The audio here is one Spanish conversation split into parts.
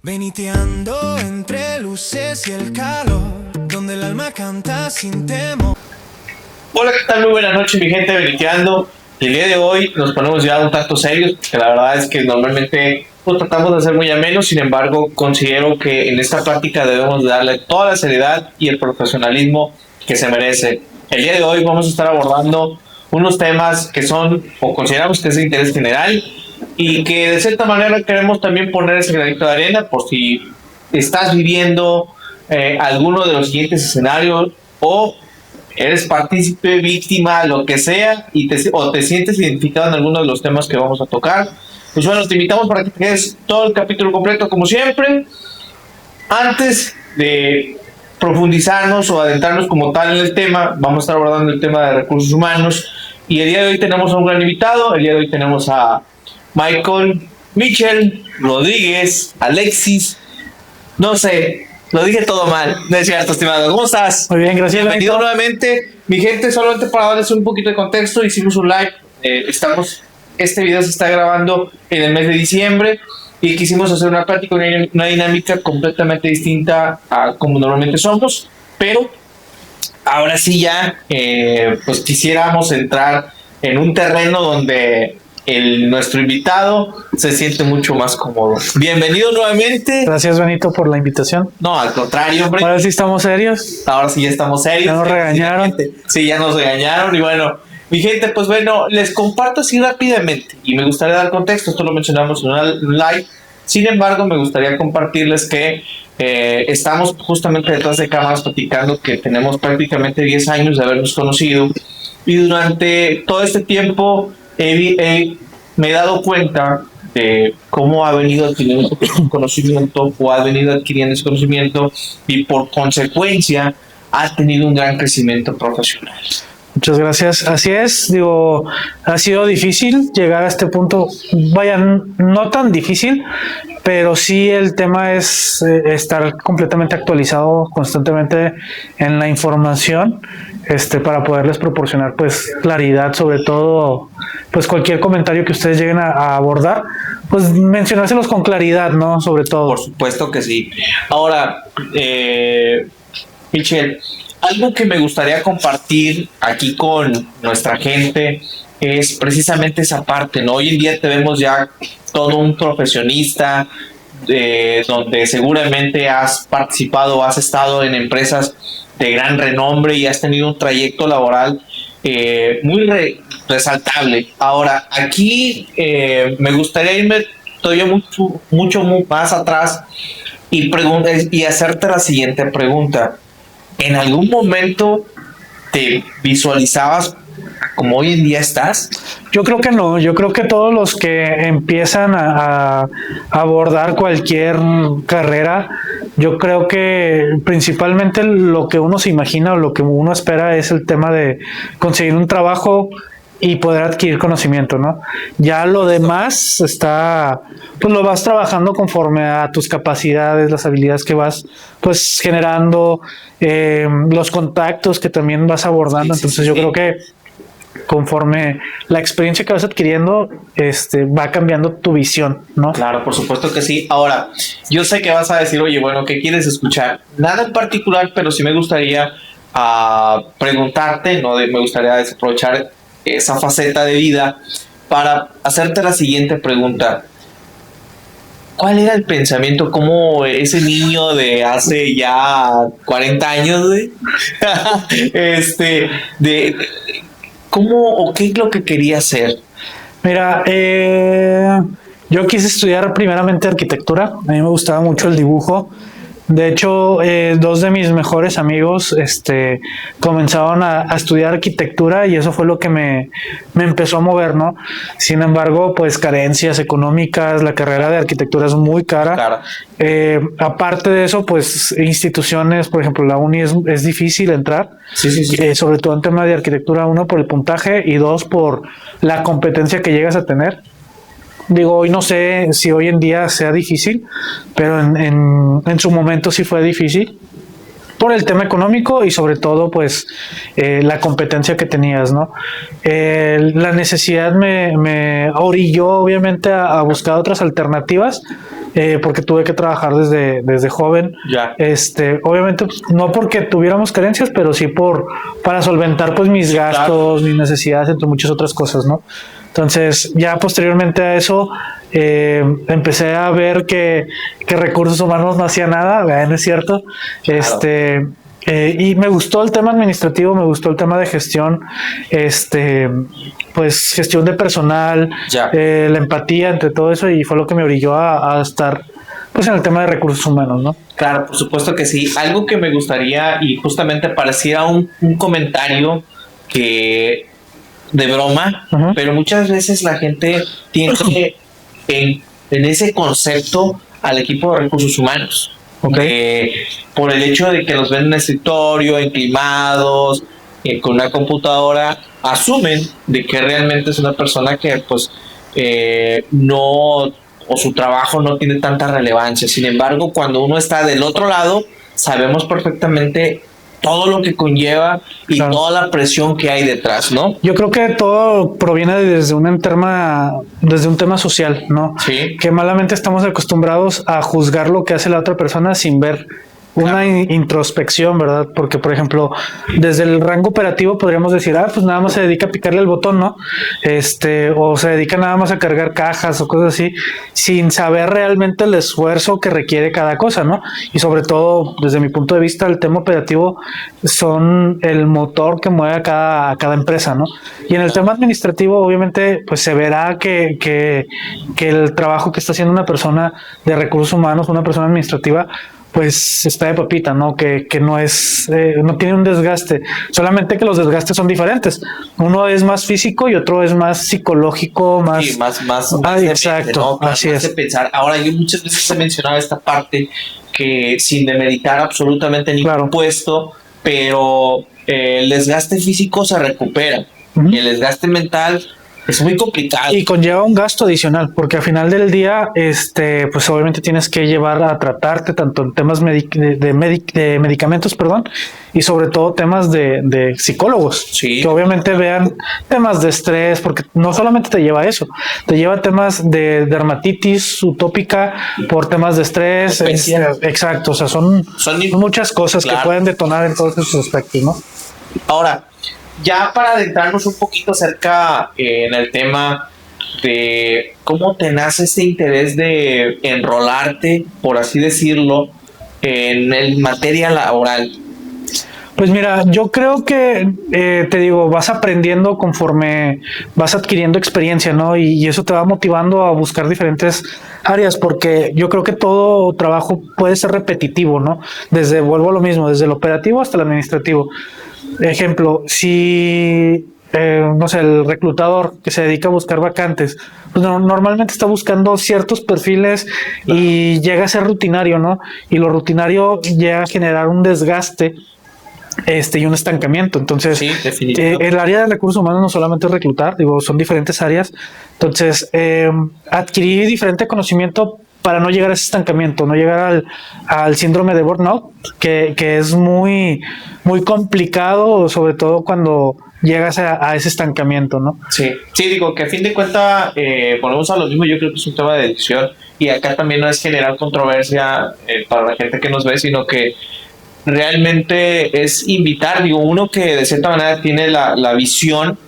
Veniteando entre luces y el calor, donde el alma canta sin temor. Hola, ¿qué tal? Muy buenas noches, mi gente de Veniteando. El día de hoy nos ponemos ya un tanto serios, porque la verdad es que normalmente pues, tratamos de ser muy amenos. Sin embargo, considero que en esta práctica debemos darle toda la seriedad y el profesionalismo que se merece. El día de hoy vamos a estar abordando unos temas que son, o consideramos que es de interés general, y que de cierta manera queremos también poner ese granito de arena por si estás viviendo alguno de los siguientes escenarios, o eres partícipe, víctima, lo que sea, o te sientes identificado en alguno de los temas que vamos a tocar. Pues bueno, te invitamos para que te quedes todo el capítulo completo como siempre. Antes de profundizarnos o adentrarnos como tal en el tema, vamos a estar abordando el tema de recursos humanos, y el día de hoy tenemos a un gran invitado. El día de hoy tenemos a Michael Michel Rodríguez, Alexis, no sé, lo dije todo mal, no es cierto, estimado. ¿Cómo estás? Muy bien, gracias. Bienvenido nuevamente, mi gente. Solamente para darles un poquito de contexto, hicimos un live, este video se está grabando en el mes de diciembre, y quisimos hacer una práctica, una dinámica completamente distinta a como normalmente somos, pero ahora sí ya, pues quisiéramos entrar en un terreno donde nuestro invitado se siente mucho más cómodo. Bienvenido nuevamente. Gracias, Benito, por la invitación. No, al contrario, hombre. Ahora sí estamos serios. Ahora sí ya estamos serios. Ya nos regañaron. Sí, ya nos regañaron. Y bueno, mi gente, pues bueno, les comparto así rápidamente. Y me gustaría dar contexto, esto lo mencionamos en un live. Sin embargo, me gustaría compartirles que estamos justamente detrás de cámaras platicando que tenemos prácticamente 10 años de habernos conocido. Y durante todo este tiempo me he dado cuenta de cómo ha venido adquiriendo conocimiento, o ha venido adquiriendo ese conocimiento, y por consecuencia ha tenido un gran crecimiento profesional. Muchas gracias. Así es, digo, ha sido difícil llegar a este punto. Vaya, no tan difícil, pero sí el tema es estar completamente actualizado constantemente en la información, para poderles proporcionar pues claridad, sobre todo pues cualquier comentario que ustedes lleguen a abordar, pues mencionárselos con claridad, ¿no? Sobre todo. Por supuesto que sí. Ahora, Michel, algo que me gustaría compartir aquí con nuestra gente es precisamente esa parte, ¿no? Hoy en día te vemos ya todo un profesionista, donde seguramente has participado, has estado en empresas de gran renombre y has tenido un trayecto laboral muy resaltable. Ahora, aquí me gustaría irme todavía mucho más atrás y hacerte la siguiente pregunta. ¿En algún momento te visualizabas como hoy en día estás? Yo creo que no. Yo creo que todos los que empiezan a abordar cualquier carrera, yo creo que principalmente lo que uno se imagina o lo que uno espera es el tema de conseguir un trabajo y poder adquirir conocimiento, ¿no? Ya lo demás pues lo vas trabajando conforme a tus capacidades, las habilidades que vas pues generando, los contactos que también vas abordando. Entonces yo creo que conforme la experiencia que vas adquiriendo, va cambiando tu visión, ¿no? Claro, por supuesto que sí. Ahora, yo sé que vas a decir, oye, bueno, ¿qué quieres escuchar? Nada en particular, pero sí me gustaría preguntarte, ¿no? Me gustaría desaprovechar esa faceta de vida para hacerte la siguiente pregunta. ¿Cuál era el pensamiento? ¿Cómo ese niño de hace ya 40 años, cómo o qué es lo que quería hacer? Mira, yo quise estudiar primeramente arquitectura. A mí me gustaba mucho el dibujo. De hecho, dos de mis mejores amigos comenzaron a estudiar arquitectura, y eso fue lo que me empezó a mover, ¿no? Sin embargo, pues carencias económicas, la carrera de arquitectura es muy cara. Claro. Aparte de eso, pues instituciones, por ejemplo, la uni es difícil entrar. Sí. Sobre todo en tema de arquitectura, uno, por el puntaje, y dos, por la competencia que llegas a tener. Digo, hoy no sé si hoy en día sea difícil, pero en su momento sí fue difícil, por el tema económico y sobre todo pues la competencia que tenías, ¿no? La necesidad me orilló obviamente a buscar otras alternativas. Porque tuve que trabajar desde joven. Ya. Obviamente, pues, no porque tuviéramos carencias, pero sí para solventar pues mis gastos, mis necesidades, entre muchas otras cosas, ¿no? Entonces, ya posteriormente a eso, empecé a ver que recursos humanos no hacía nada, ¿no es cierto? Claro. Y me gustó el tema administrativo, me gustó el tema de gestión, pues gestión de personal, Ya. la empatía entre todo eso, y fue lo que me orilló a estar pues en el tema de recursos humanos, ¿no? Claro, por supuesto que sí. Algo que me gustaría, y justamente pareciera un comentario que de broma, Ujú. pero muchas veces la gente tiene en ese concepto al equipo de recursos humanos. Ok. Por el hecho de que los ven en un escritorio, enclimados, con una computadora, asumen de que realmente es una persona que pues no, o su trabajo no tiene tanta relevancia. Sin embargo, cuando uno está del otro lado, sabemos perfectamente todo lo que conlleva y Claro. toda la presión que hay detrás, ¿no? Yo creo que todo proviene desde un tema social, ¿no? Sí. Que malamente estamos acostumbrados a juzgar lo que hace la otra persona sin ver una introspección, ¿verdad? Porque, por ejemplo, desde el rango operativo podríamos decir, pues nada más se dedica a picarle el botón, ¿no? O se dedica nada más a cargar cajas o cosas así, sin saber realmente el esfuerzo que requiere cada cosa, ¿no? Y sobre todo, desde mi punto de vista, el tema operativo son el motor que mueve a cada empresa, ¿no? Y en el tema administrativo, obviamente, pues se verá que el trabajo que está haciendo una persona de recursos humanos, una persona administrativa, pues está de papita, ¿no? Que no es, no tiene un desgaste, solamente que los desgastes son diferentes. Uno es más físico y otro es más psicológico, más... Sí, más exacto, ¿no? así Más es. de pensar. Ahora, yo muchas veces he mencionado esta parte que sin demeritar absolutamente ningún Claro. puesto, pero el desgaste físico se recupera. Ujú. Y el desgaste mental es muy complicado. Y conlleva un gasto adicional, porque al final del día, pues obviamente tienes que llevar a tratarte tanto en temas de medicamentos, perdón, y sobre todo temas de psicólogos, Sí. que obviamente vean temas de estrés, porque no solamente te lleva a eso, te lleva a temas de dermatitis utópica por temas de estrés. Exacto, o sea, son muchas cosas claro, que pueden detonar en todos esos aspectos, ¿no? Ahora, ya para adentrarnos un poquito acerca en el tema de cómo te nace este interés de enrolarte, por así decirlo, en el materia laboral. Pues mira, yo creo que, te digo, vas aprendiendo conforme vas adquiriendo experiencia, ¿no? Y eso te va motivando a buscar diferentes áreas, porque yo creo que todo trabajo puede ser repetitivo, ¿no? Vuelvo a lo mismo, desde el operativo hasta el administrativo. Ejemplo, si, no sé, el reclutador que se dedica a buscar vacantes, pues normalmente está buscando ciertos perfiles y llega a ser rutinario, ¿no? Y lo rutinario llega a generar un desgaste y un estancamiento. Entonces, Sí, definitivamente. el área de recursos humanos no solamente es reclutar, digo, son diferentes áreas. Entonces, adquirir diferente conocimiento para no llegar a ese estancamiento, no llegar al síndrome de burnout, que es muy, muy complicado, sobre todo cuando llegas a ese estancamiento, ¿no? Sí, sí, digo que a fin de cuentas ponemos a lo mismo, yo creo que es un tema de decisión y acá también no es generar controversia para la gente que nos ve, sino que realmente es invitar, digo, uno que de cierta manera tiene la visión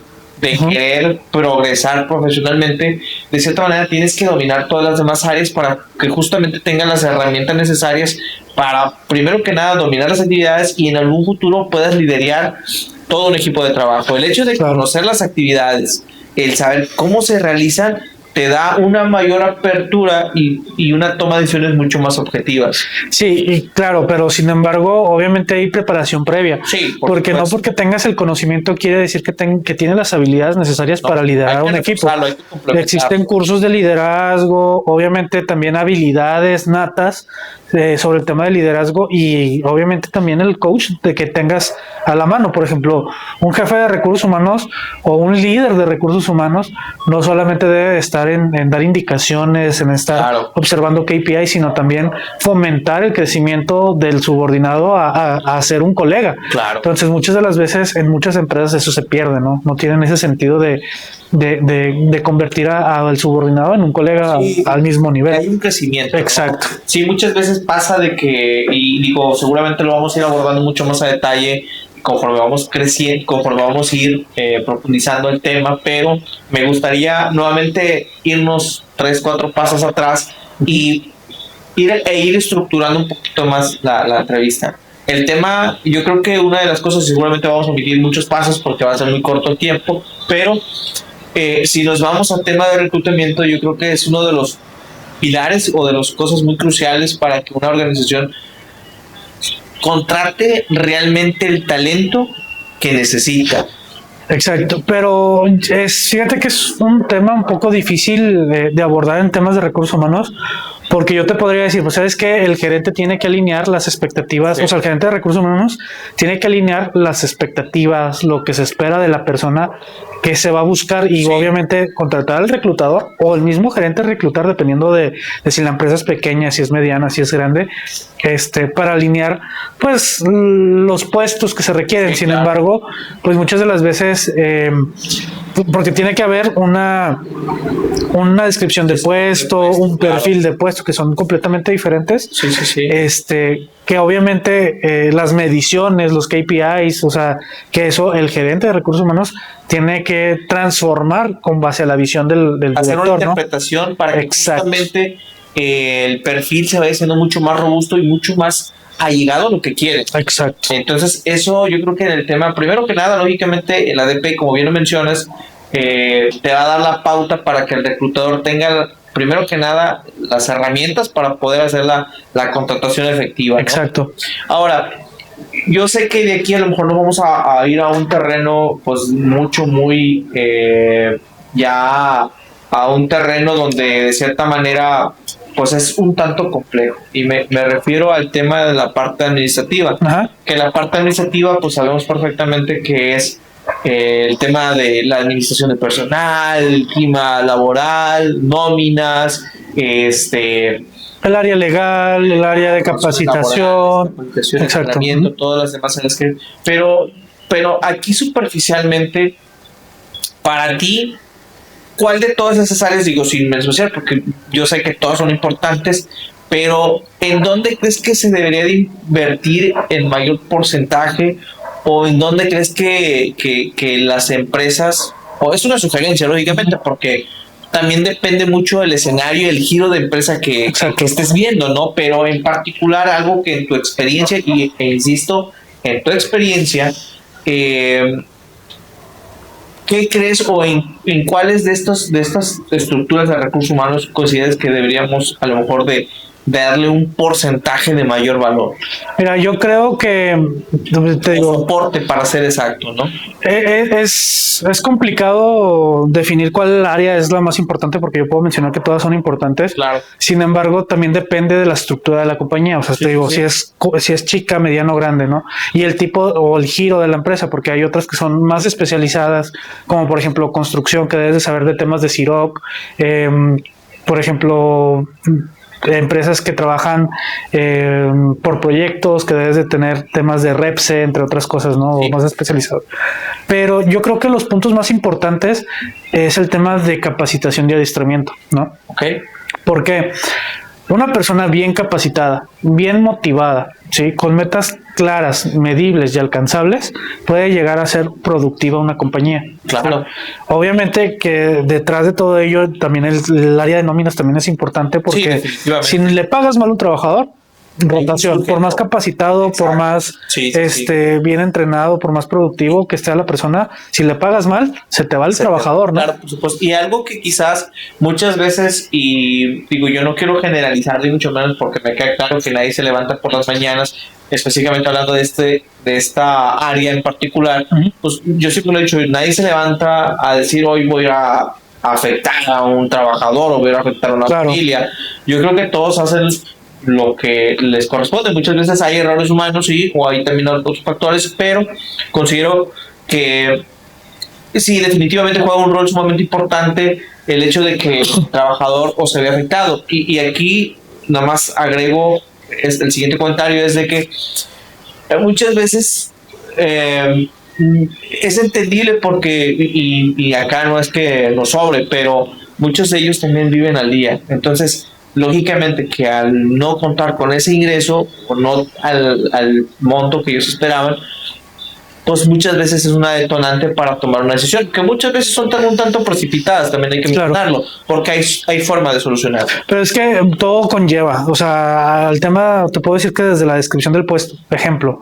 de querer progresar profesionalmente, de cierta manera tienes que dominar todas las demás áreas para que justamente tengan las herramientas necesarias para, primero que nada, dominar las actividades y en algún futuro puedas liderar todo un equipo de trabajo. El hecho de conocer las actividades, el saber cómo se realizan, te da una mayor apertura y una toma de decisiones mucho más objetivas. Sí, y claro, pero sin embargo, obviamente hay preparación previa. Sí, porque no porque tengas el conocimiento quiere decir que tienes las habilidades necesarias para liderar un equipo. Existen cursos de liderazgo, obviamente también habilidades natas sobre el tema de liderazgo y obviamente también el coach de que tengas a la mano. Por ejemplo, un jefe de recursos humanos o un líder de recursos humanos no solamente debe estar en dar indicaciones, en estar observando KPI, sino también fomentar el crecimiento del subordinado a ser un colega. Entonces, muchas de las veces en muchas empresas eso se pierde, ¿no? No tienen ese sentido de convertir al subordinado en un colega al mismo nivel. Hay un crecimiento. Exacto. ¿No? Sí, muchas veces pasa de que, y digo, seguramente lo vamos a ir abordando mucho más a detalle conforme vamos creciendo, conforme vamos a ir profundizando el tema, pero me gustaría nuevamente irnos 3-4 pasos atrás y ir estructurando un poquito más la entrevista. El tema, yo creo que una de las cosas, seguramente vamos a omitir muchos pasos porque va a ser muy corto el tiempo, pero si nos vamos al tema de reclutamiento, yo creo que es uno de los pilares o de las cosas muy cruciales para que una organización contrate realmente el talento que necesita. Exacto, pero fíjate que es un tema un poco difícil de abordar en temas de recursos humanos, porque yo te podría decir, pues sabes que el gerente tiene que alinear las expectativas, o sea, el gerente de recursos humanos tiene que alinear las expectativas, lo que se espera de la persona que se va a buscar y obviamente contratar al reclutador o el mismo gerente reclutar dependiendo de si la empresa es pequeña, si es mediana, si es grande, para alinear pues los puestos que se requieren. Sin embargo, pues muchas de las veces porque tiene que haber una descripción de puesto, un perfil de puesto que son completamente diferentes. Que obviamente las mediciones, los KPIs, o sea, que eso el gerente de recursos humanos tiene que transformar con base a la visión del hacer director, una interpretación, ¿no? Para que justamente el perfil se vaya siendo mucho más robusto y mucho más allegado a lo que quiere. Exacto. Entonces, eso yo creo que en el tema, primero que nada, lógicamente, el ADP, como bien lo mencionas, te va a dar la pauta para que el reclutador tenga, primero que nada, las herramientas para poder hacer la contratación efectiva, ¿no? Exacto. Ahora, yo sé que de aquí a lo mejor no vamos a ir a un terreno, pues, muy ya a un terreno donde de cierta manera pues es un tanto complejo y me refiero al tema de la parte administrativa. Ajá. Que la parte administrativa pues sabemos perfectamente que es el tema de la administración de personal, el clima laboral, nóminas, el área legal, el área de capacitación, exacto, todas las demás áreas que, pero aquí superficialmente para ti, ¿cuál de todas esas áreas, digo sin mencionar, porque yo sé que todas son importantes, pero ¿en dónde crees que se debería de invertir en mayor porcentaje o en dónde crees que las empresas, o es una sugerencia lógicamente, porque también depende mucho del escenario y el giro de empresa que estés viendo, ¿no? Pero en particular algo que en tu experiencia, e insisto, en tu experiencia, ¿qué crees o en cuáles de estas estructuras de recursos humanos consideras que deberíamos a lo mejor de darle un porcentaje de mayor valor? Mira, yo creo que te digo, soporte para ser exacto, ¿no? Es complicado definir cuál área es la más importante porque yo puedo mencionar que todas son importantes. Claro. Sin embargo, también depende de la estructura de la compañía. O sea, te digo, si es chica, mediano, grande, ¿no? Y el tipo o el giro de la empresa, porque hay otras que son más especializadas, como por ejemplo construcción, que debes de saber de temas de CIROC, por ejemplo, empresas que trabajan por proyectos, que debes de tener temas de REPSE, entre otras cosas, ¿no? Sí. O más especializados. Pero yo creo que los puntos más importantes es el tema de capacitación y adiestramiento, ¿no? Okay. Porque una persona bien capacitada, bien motivada, ¿sí? Con metas claras, medibles y alcanzables, puede llegar a ser productiva una compañía. Claro. Obviamente que detrás de todo ello también el área de nóminas también es importante porque si le pagas mal a un trabajador, rotación, por más capacitado, exacto, por más bien entrenado, por más productivo que esté la persona, si le pagas mal, se te va el trabajador, ¿no? Claro, por supuesto. Y algo que quizás muchas veces, y digo, yo no quiero generalizar ni mucho menos porque me queda claro que nadie se levanta por las mañanas, específicamente hablando de esta área en particular, pues yo siempre lo he dicho, nadie se levanta a decir hoy voy a afectar a un trabajador o voy a afectar a una familia. Yo creo que todos hacen lo que les corresponde. Muchas veces hay errores humanos, sí, o hay también otros factores, pero considero que sí, definitivamente juega un rol sumamente importante el hecho de que el trabajador o se ve afectado. Y aquí nada más agrego el siguiente comentario, es de que muchas veces es entendible porque, y acá no es que nos sobre, pero muchos de ellos también viven al día. Entonces, lógicamente que al no contar con ese ingreso o no al monto que ellos esperaban, pues muchas veces es una detonante para tomar una decisión, que muchas veces son un tanto precipitadas, también hay que mencionarlo, porque hay forma de solucionarlo. Pero es que todo conlleva, o sea, el tema, te puedo decir que desde la descripción del puesto, ejemplo,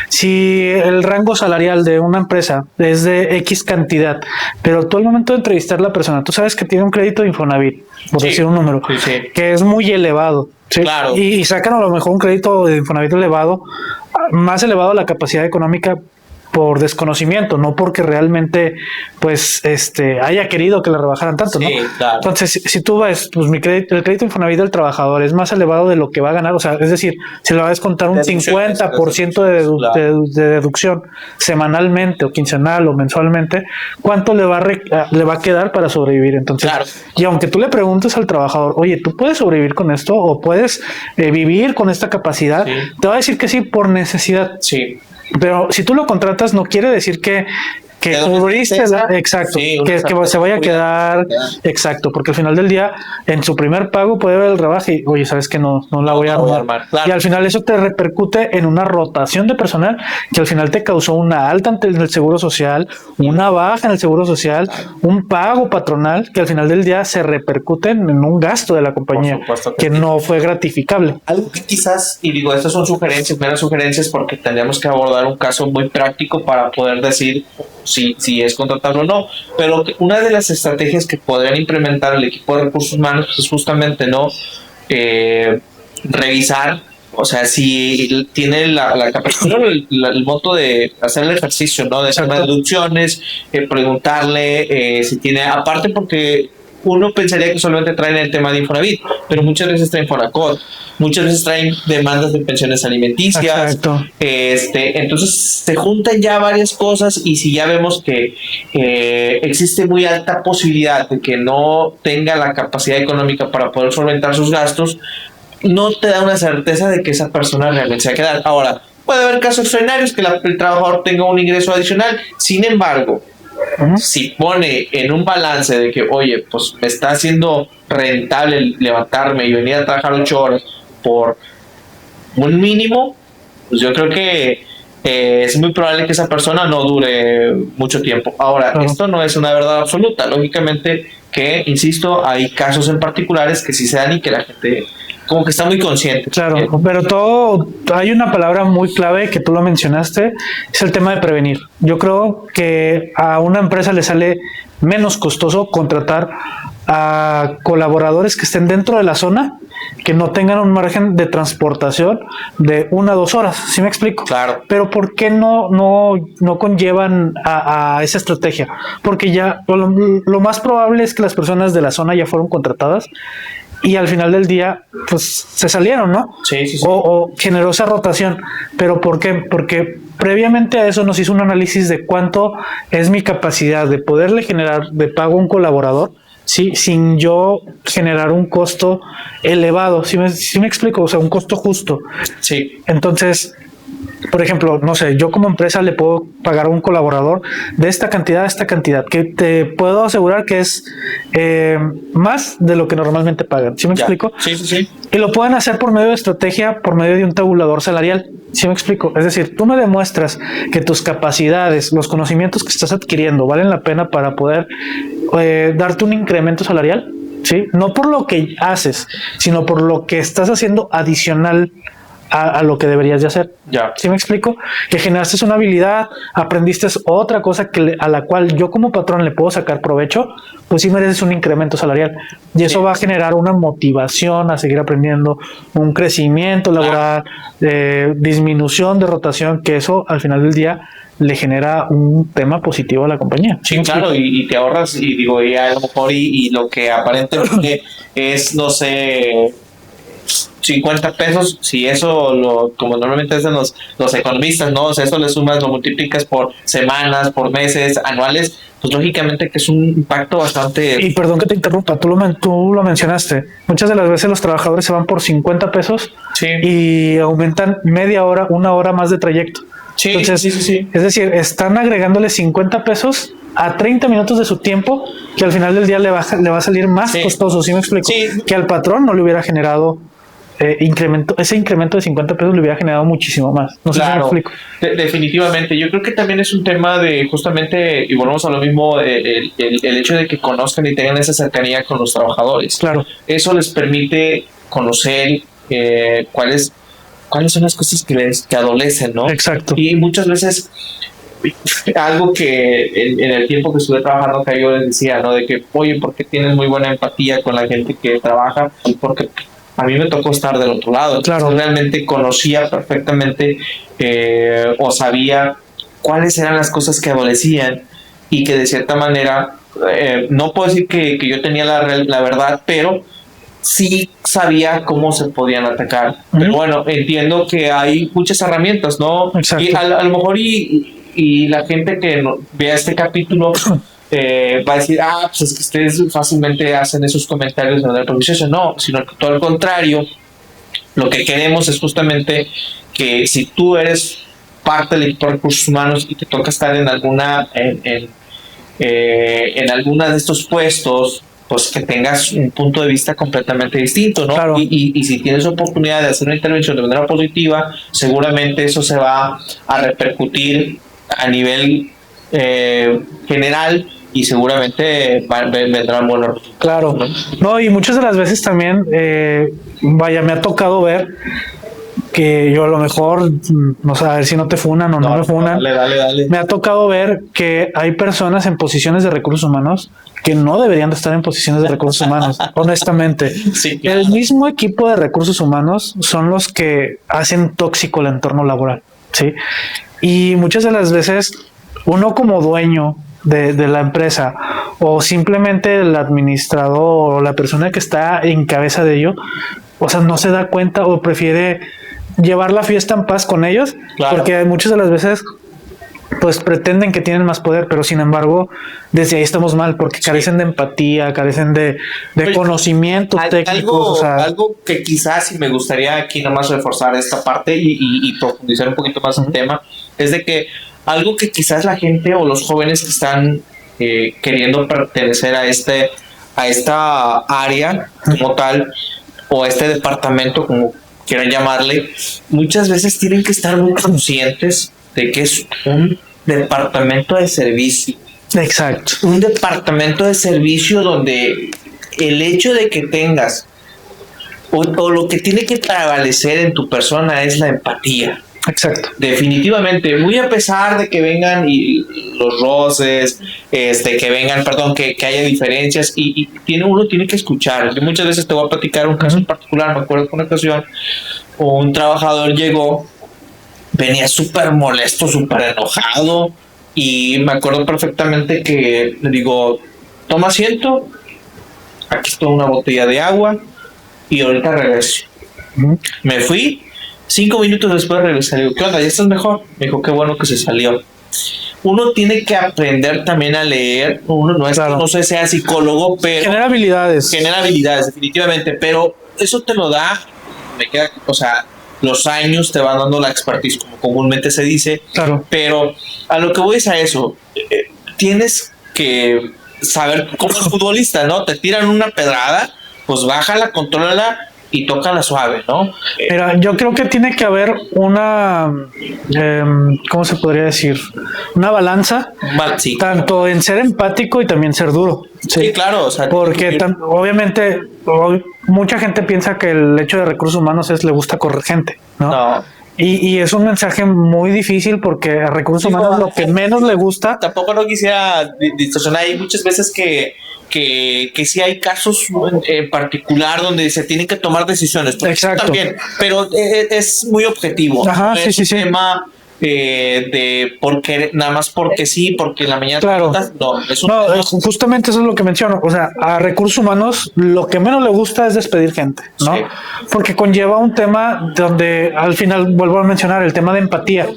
si el rango salarial de una empresa es de X cantidad, pero tú al momento de entrevistar a la persona, tú sabes que tiene un crédito de Infonavit, por decir un número, que es muy elevado. Sí, claro. Y sacan a lo mejor un crédito de Infonavit elevado, más elevado a la capacidad económica por desconocimiento, no porque realmente pues haya querido que le rebajaran tanto, ¿no? Claro. Entonces, si tú ves, pues el crédito Infonavit del trabajador es más elevado de lo que va a ganar, o sea, es decir, se le va a descontar un 50% de deducción semanalmente o quincenal o mensualmente, ¿cuánto le va a quedar para sobrevivir? Entonces, claro. Y aunque tú le preguntes al trabajador, oye, ¿tú puedes sobrevivir con esto o puedes vivir con esta capacidad? Sí. Te va a decir que sí por necesidad. Sí. Pero si tú lo contratas, no quiere decir que cubriste, exacto, sí, que se vaya a quedar, exacto, porque al final del día, en su primer pago puede haber el rebaje y, oye, sabes que no la voy a armar. Claro. Y al final eso te repercute en una rotación de personal que al final te causó una alta en el seguro social, una baja en el seguro social, un pago patronal que al final del día se repercute en un gasto de la compañía que no fue gratificable. Algo que quizás, y digo, estas son sugerencias, meras sugerencias, porque tendríamos que abordar un caso muy práctico para poder decir si es contratable o no, pero una de las estrategias que podrían implementar el equipo de recursos humanos es justamente revisar, o sea, si tiene la capacidad, el voto de hacer el ejercicio, ¿no? De hacer deducciones, preguntarle si tiene, aparte porque uno pensaría que solamente traen el tema de Infonavit, pero muchas veces traen Fonacot, muchas veces traen demandas de pensiones alimenticias. Exacto. Entonces se juntan ya varias cosas y si ya vemos que existe muy alta posibilidad de que no tenga la capacidad económica para poder solventar sus gastos, no te da una certeza de que esa persona realmente se va a quedar. Ahora, puede haber casos extraordinarios que el trabajador tenga un ingreso adicional, sin embargo, si pone en un balance de que, oye, pues me está haciendo rentable levantarme y venir a trabajar 8 horas por un mínimo, pues yo creo que es muy probable que esa persona no dure mucho tiempo. Ahora, esto no es una verdad absoluta. Lógicamente que, insisto, hay casos en particulares que sí se dan y que la gente como que está muy consciente. Claro, pero hay una palabra muy clave que tú lo mencionaste, es el tema de prevenir. Yo creo que a una empresa le sale menos costoso contratar a colaboradores que estén dentro de la zona, que no tengan un margen de transportación de 1 a 2 horas, ¿sí me explico? Claro. Pero ¿por qué no conllevan a esa estrategia? Porque ya lo más probable es que las personas de la zona ya fueron contratadas y al final del día, pues se salieron, ¿no? Sí. O generó esa rotación. ¿Pero por qué? Porque previamente a eso nos hizo un análisis de cuánto es mi capacidad de poderle generar de pago a un colaborador, ¿sí? Sin yo generar un costo elevado. ¿Sí me explico? O sea, un costo justo. Sí. Entonces, por ejemplo, no sé, yo como empresa le puedo pagar a un colaborador de esta cantidad a esta cantidad, que te puedo asegurar que es más de lo que normalmente pagan. ¿Sí me explico? Sí. Y lo pueden hacer por medio de estrategia, por medio de un tabulador salarial. ¿Sí me explico? Es decir, tú me demuestras que tus capacidades, los conocimientos que estás adquiriendo valen la pena para poder darte un incremento salarial, ¿sí? No por lo que haces, sino por lo que estás haciendo adicional a lo que deberías de hacer. Ya. ¿Sí me explico? Que generaste una habilidad, aprendiste otra cosa a la cual yo como patrón le puedo sacar provecho, pues sí mereces un incremento salarial. Y eso va a generar una motivación a seguir aprendiendo, un crecimiento laboral, disminución de rotación, que eso al final del día le genera un tema positivo a la compañía. Sí, claro, y te ahorras, y a lo mejor y lo que aparentemente es, no sé, 50 pesos, si eso como normalmente hacen los economistas, ¿no? O sea, eso le sumas, lo multiplicas por semanas, por meses, anuales, pues lógicamente que es un impacto bastante... Y perdón que te interrumpa, tú lo mencionaste. Muchas de las veces los trabajadores se van por 50 pesos Sí. y aumentan media hora, una hora más de trayecto. Sí, Entonces, sí. Es decir, están agregándole 50 pesos a 30 minutos de su tiempo que al final del día le va a salir más costoso, ¿sí me explico? Sí. Que al patrón no le hubiera generado ese incremento de 50 pesos le hubiera generado muchísimo más. No sé si me explico. Definitivamente. Yo creo que también es un tema de justamente, y volvemos a lo mismo, el hecho de que conozcan y tengan esa cercanía con los trabajadores. Claro. Eso les permite conocer cuáles son las cosas que adolecen, ¿no? Exacto. Y muchas veces algo que en el tiempo que estuve trabajando que yo les decía, ¿no? De que, oye, ¿por qué tienes muy buena empatía con la gente que trabaja? Porque a mí me tocó estar del otro lado. Claro. Realmente conocía perfectamente o sabía cuáles eran las cosas que adolecían y que de cierta manera, no puedo decir que yo tenía la verdad, pero sí sabía cómo se podían atacar. Pero bueno, entiendo que hay muchas herramientas, ¿no? Exacto. Y a lo mejor y la gente que vea este capítulo va a decir, pues es que ustedes fácilmente hacen esos comentarios en el proceso. No, sino que todo al contrario, lo que queremos es justamente que si tú eres parte del equipo de recursos humanos y te toca estar en alguna de estos puestos, pues que tengas un punto de vista completamente distinto, ¿no? Claro. Y si tienes oportunidad de hacer una intervención de manera positiva, seguramente eso se va a repercutir a nivel general y seguramente vendrán buenos resultados. Claro. No, y muchas de las veces también, me ha tocado ver que yo a lo mejor, no sé, a ver si no te funan o no me funan. Dale. Me ha tocado ver que hay personas en posiciones de recursos humanos que no deberían de estar en posiciones de recursos humanos, honestamente. Sí, claro. El mismo equipo de recursos humanos son los que hacen tóxico el entorno laboral, ¿sí? Y muchas de las veces uno como dueño de la empresa o simplemente el administrador o la persona que está en cabeza de ello, o sea, no se da cuenta o prefiere llevar la fiesta en paz con ellos, claro, porque muchas de las veces pues pretenden que tienen más poder, pero sin embargo desde ahí estamos mal porque carecen de empatía, carecen de conocimientos técnicos. Algo que quizás y me gustaría aquí nomás reforzar esta parte y profundizar un poquito más en el tema, es de que algo que quizás la gente o los jóvenes que están queriendo pertenecer a esta área como tal, o a este departamento, como quieran llamarle, muchas veces tienen que estar muy conscientes de que es un departamento de servicio. Exacto. Un departamento de servicio donde el hecho de que tengas o lo que tiene que prevalecer en tu persona es la empatía. Exacto. Definitivamente, muy a pesar de que vengan y los roces, que vengan, que haya diferencias y uno tiene que escuchar. Yo muchas veces te voy a platicar un caso en particular. Me acuerdo que una ocasión un trabajador llegó, venía súper molesto, súper enojado y me acuerdo perfectamente que le digo, toma asiento, aquí está una botella de agua y ahorita regreso. Me fui. 5 minutos después regresé, le digo, ¿qué onda? ¿Ya estás mejor? Me dijo, qué bueno que se salió. Uno tiene que aprender también a leer. Uno no es que no sea psicólogo, pero genera habilidades, definitivamente, pero eso te lo da, los años te van dando la expertise, como comúnmente se dice. Claro. Pero a lo que voy es a eso. Tienes que saber, como el futbolista, ¿no? Te tiran una pedrada, pues bájala, contrólala y tócala suave, ¿no? Mira, yo creo que tiene que haber una, ¿cómo se podría decir? Una balanza, sí, tanto en ser empático y también ser duro. Sí, claro. Porque obviamente mucha gente piensa que el hecho de recursos humanos le gusta correr gente, ¿no? No. Y es un mensaje muy difícil porque a recursos humanos lo que menos le gusta. Tampoco no quisiera distorsionar. Hay muchas veces que sí hay casos en particular donde se tienen que tomar decisiones. Exacto. También, pero es muy objetivo. Ajá, es sí. tema de porque nada más porque sí, porque en la mañana Claro. no, es un No, tema. justamente eso es lo que menciono. O sea, a recursos humanos lo que menos le gusta es despedir gente, ¿no? Sí. Porque conlleva un tema donde al final vuelvo a mencionar el tema de empatía.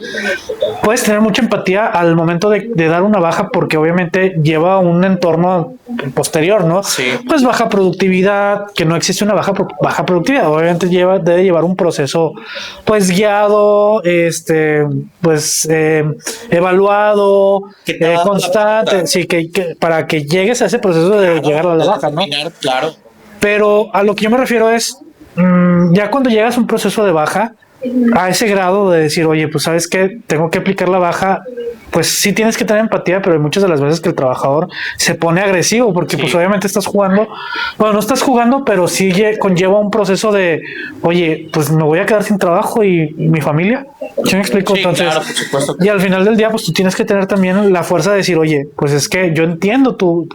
Puedes tener mucha empatía al momento de dar una baja porque obviamente lleva un entorno posterior, ¿no? Sí. Pues baja productividad, que no existe una baja productividad. Obviamente debe llevar un proceso pues guiado, pues evaluado, Que te va dando la constante, pauta. sí, que para que llegues a ese proceso de llegar a la baja, ¿no? Claro. Pero a lo que yo me refiero es, ya cuando llegas a un proceso de baja, a ese grado de decir, oye, pues sabes que tengo que aplicar la baja, pues sí tienes que tener empatía, pero hay muchas de las veces que el trabajador se pone agresivo porque Sí. pues obviamente estás jugando, bueno, no estás jugando, pero sí conlleva un proceso de, oye, pues me voy a quedar sin trabajo y mi familia. ¿Sí me explico? Sí, Entonces, claro, por supuesto. y al final del día, pues tú tienes que tener también la fuerza de decir, oye, pues es que yo entiendo tu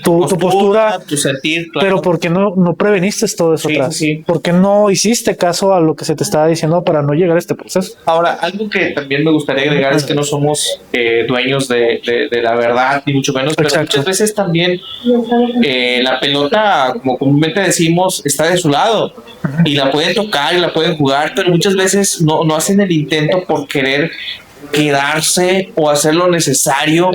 postura, tu sentir, claro. pero ¿por qué no preveniste todo eso Sí, atrás? sí, sí. ¿Por qué no hiciste caso a lo que se te estaba diciendo para no llegar a este proceso? Ahora, algo que también me gustaría agregar es que no somos dueños de la verdad, ni mucho menos, pero Exacto. muchas veces también la pelota, como comúnmente decimos, está de su lado y la pueden tocar y la pueden jugar, pero muchas veces no hacen el intento por querer quedarse o hacer lo necesario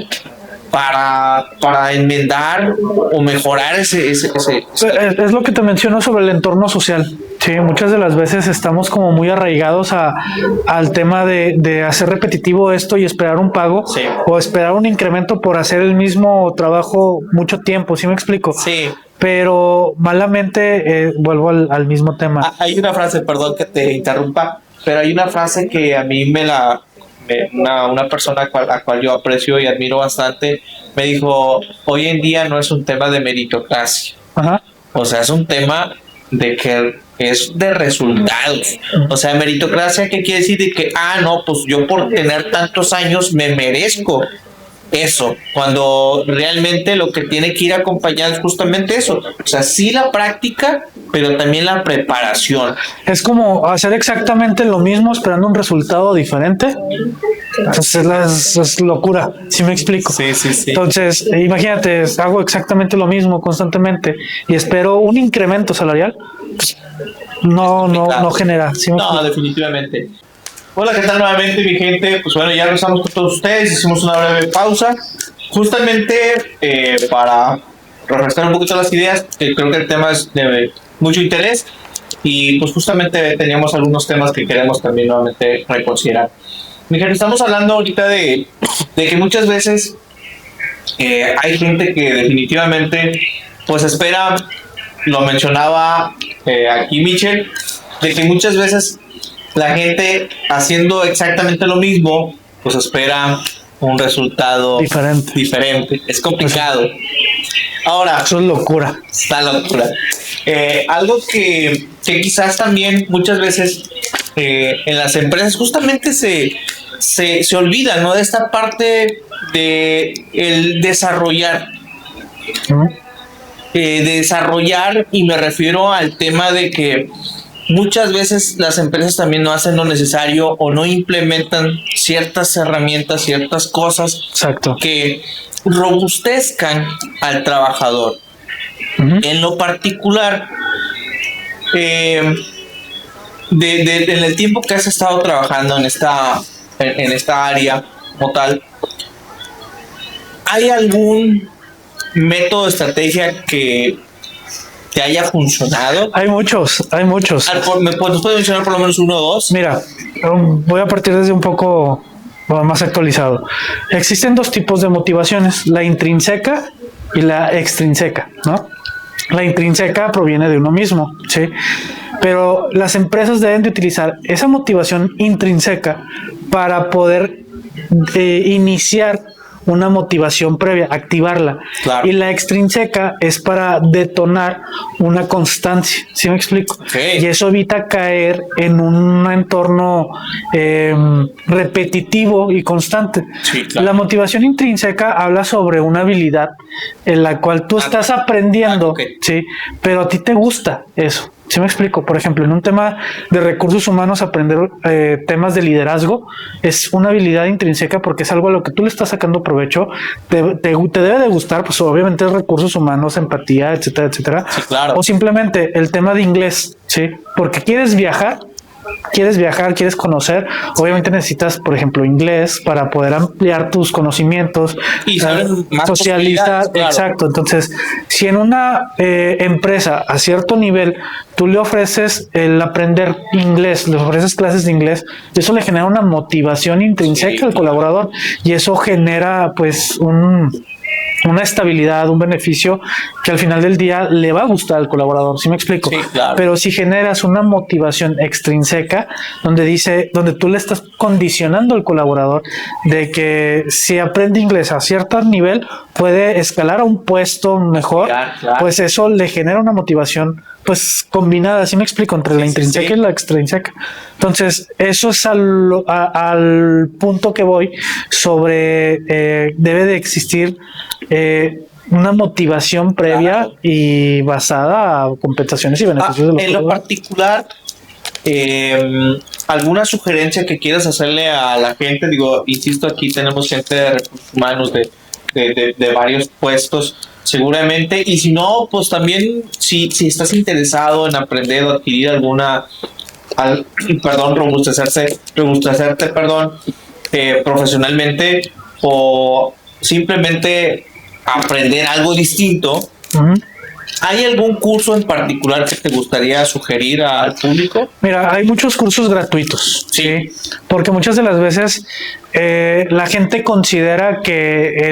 para enmendar o mejorar ese. Es lo que te menciono sobre el entorno social. Sí, muchas de las veces estamos como muy arraigados al tema de hacer repetitivo esto y esperar un pago Sí. o esperar un incremento por hacer el mismo trabajo mucho tiempo. ¿Sí me explico? Sí. Pero malamente vuelvo al mismo tema. Hay una frase, perdón que te interrumpa, pero hay una frase que a mí una persona a cual yo aprecio y admiro bastante, me dijo, hoy en día no es un tema de meritocracia, Ajá. o sea, es un tema de que es de resultados. O sea, meritocracia, ¿qué quiere decir? De que, no, pues yo por tener tantos años me merezco eso, cuando realmente lo que tiene que ir acompañado es justamente eso. O sea, sí la práctica, pero también la preparación. Es como hacer exactamente lo mismo esperando un resultado diferente. Entonces es locura, ¿sí me explico? Sí, sí, sí. Entonces, imagínate, hago exactamente lo mismo constantemente y espero un incremento salarial. Pues, no genera. ¿Sí me No, explico? definitivamente. Hola, ¿qué tal nuevamente, mi gente? Pues bueno, ya regresamos con todos ustedes, hicimos una breve pausa, justamente para refrescar un poquito las ideas, creo que el tema es de mucho interés y pues justamente teníamos algunos temas que queremos también nuevamente reconsiderar. Mi gente, estamos hablando ahorita de que muchas veces hay gente que definitivamente pues espera, lo mencionaba aquí Michel, de que muchas veces la gente haciendo exactamente lo mismo, pues espera un resultado diferente. Es complicado. Ahora, eso es locura. Está locura. Algo que quizás también muchas veces en las empresas justamente se olvida, ¿no? De esta parte de el desarrollar. Desarrollar, y me refiero al tema de que muchas veces las empresas también no hacen lo necesario o no implementan ciertas herramientas, ciertas cosas. Exacto. Que robustezcan al trabajador. En lo particular, en el tiempo que has estado trabajando en esta área como tal, ¿hay algún método, estrategia que te haya funcionado? Hay muchos. ¿Me puedes mencionar por lo menos uno o dos? Mira, voy a partir desde un poco más actualizado. Existen dos tipos de motivaciones, la intrínseca y la extrínseca, ¿no? La intrínseca proviene de uno mismo, ¿sí? Pero las empresas deben de utilizar esa motivación intrínseca para poder iniciar una motivación previa, activarla. Claro. Y la extrínseca es para detonar una constancia, ¿sí me explico? Okay. Y eso evita caer en un entorno repetitivo y constante. Sí, claro. La motivación intrínseca habla sobre una habilidad en la cual tú estás aprendiendo, okay. ¿sí? Pero a ti te gusta eso. ¿Sí me explico? Por ejemplo, en un tema de recursos humanos, aprender temas de liderazgo es una habilidad intrínseca porque es algo a lo que tú le estás sacando provecho. Te debe de gustar, pues obviamente recursos humanos, empatía, etcétera, etcétera. Sí, claro. O simplemente el tema de inglés, ¿sí? Porque quieres viajar, quieres conocer, obviamente necesitas, por ejemplo, inglés para poder ampliar tus conocimientos y saber más socializar, claro. Exacto. Entonces, si en una empresa a cierto nivel tú le ofreces el aprender inglés, le ofreces clases de inglés, eso le genera una motivación intrínseca al colaborador y eso genera pues una estabilidad, un beneficio que al final del día le va a gustar al colaborador, ¿sí me explico? Sí, claro. Pero si generas una motivación extrínseca donde tú le estás condicionando al colaborador de que si aprende inglés a cierto nivel puede escalar a un puesto mejor, claro. Pues eso le genera una motivación pues combinada, ¿sí me explico? Entre la intrínseca y la extrínseca. Entonces, eso es al punto que voy sobre debe de existir una motivación previa y basada a compensaciones y beneficios de los en lo particular, ¿alguna sugerencia que quieras hacerle a la gente? Digo, insisto, aquí tenemos gente de recursos humanos de varios puestos, seguramente, y si no, pues también si estás interesado en aprender o adquirir robustecerte profesionalmente o simplemente aprender algo distinto. Uh-huh. ¿Hay algún curso en particular que te gustaría sugerir al público? Mira, hay muchos cursos gratuitos, ¿sí? Porque muchas de las veces la gente considera que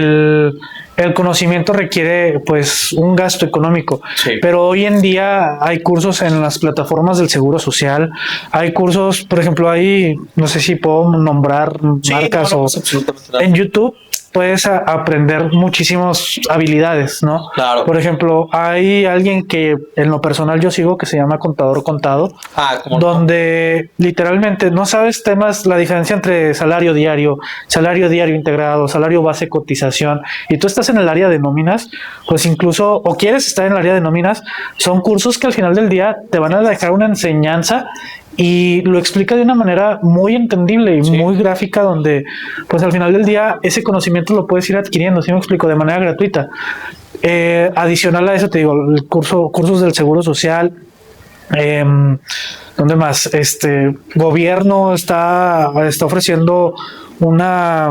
el conocimiento requiere pues un gasto económico, pero hoy en día hay cursos en las plataformas del Seguro Social, hay cursos, por ejemplo, no sé si puedo nombrar marcas en YouTube. Puedes aprender muchísimas habilidades, ¿no? Claro. Por ejemplo, hay alguien que en lo personal yo sigo que se llama Contador Contado, donde literalmente no sabes la diferencia entre salario diario integrado, salario base, cotización, y tú estás en el área de nóminas, pues incluso, o quieres estar en el área de nóminas, son cursos que al final del día te van a dejar una enseñanza y lo explica de una manera muy entendible y muy gráfica, donde pues al final del día ese conocimiento lo puedes ir adquiriendo, ¿sí me explico? De manera gratuita. Adicional a eso te digo, cursos del Seguro Social. ¿Dónde más? Gobierno está ofreciendo una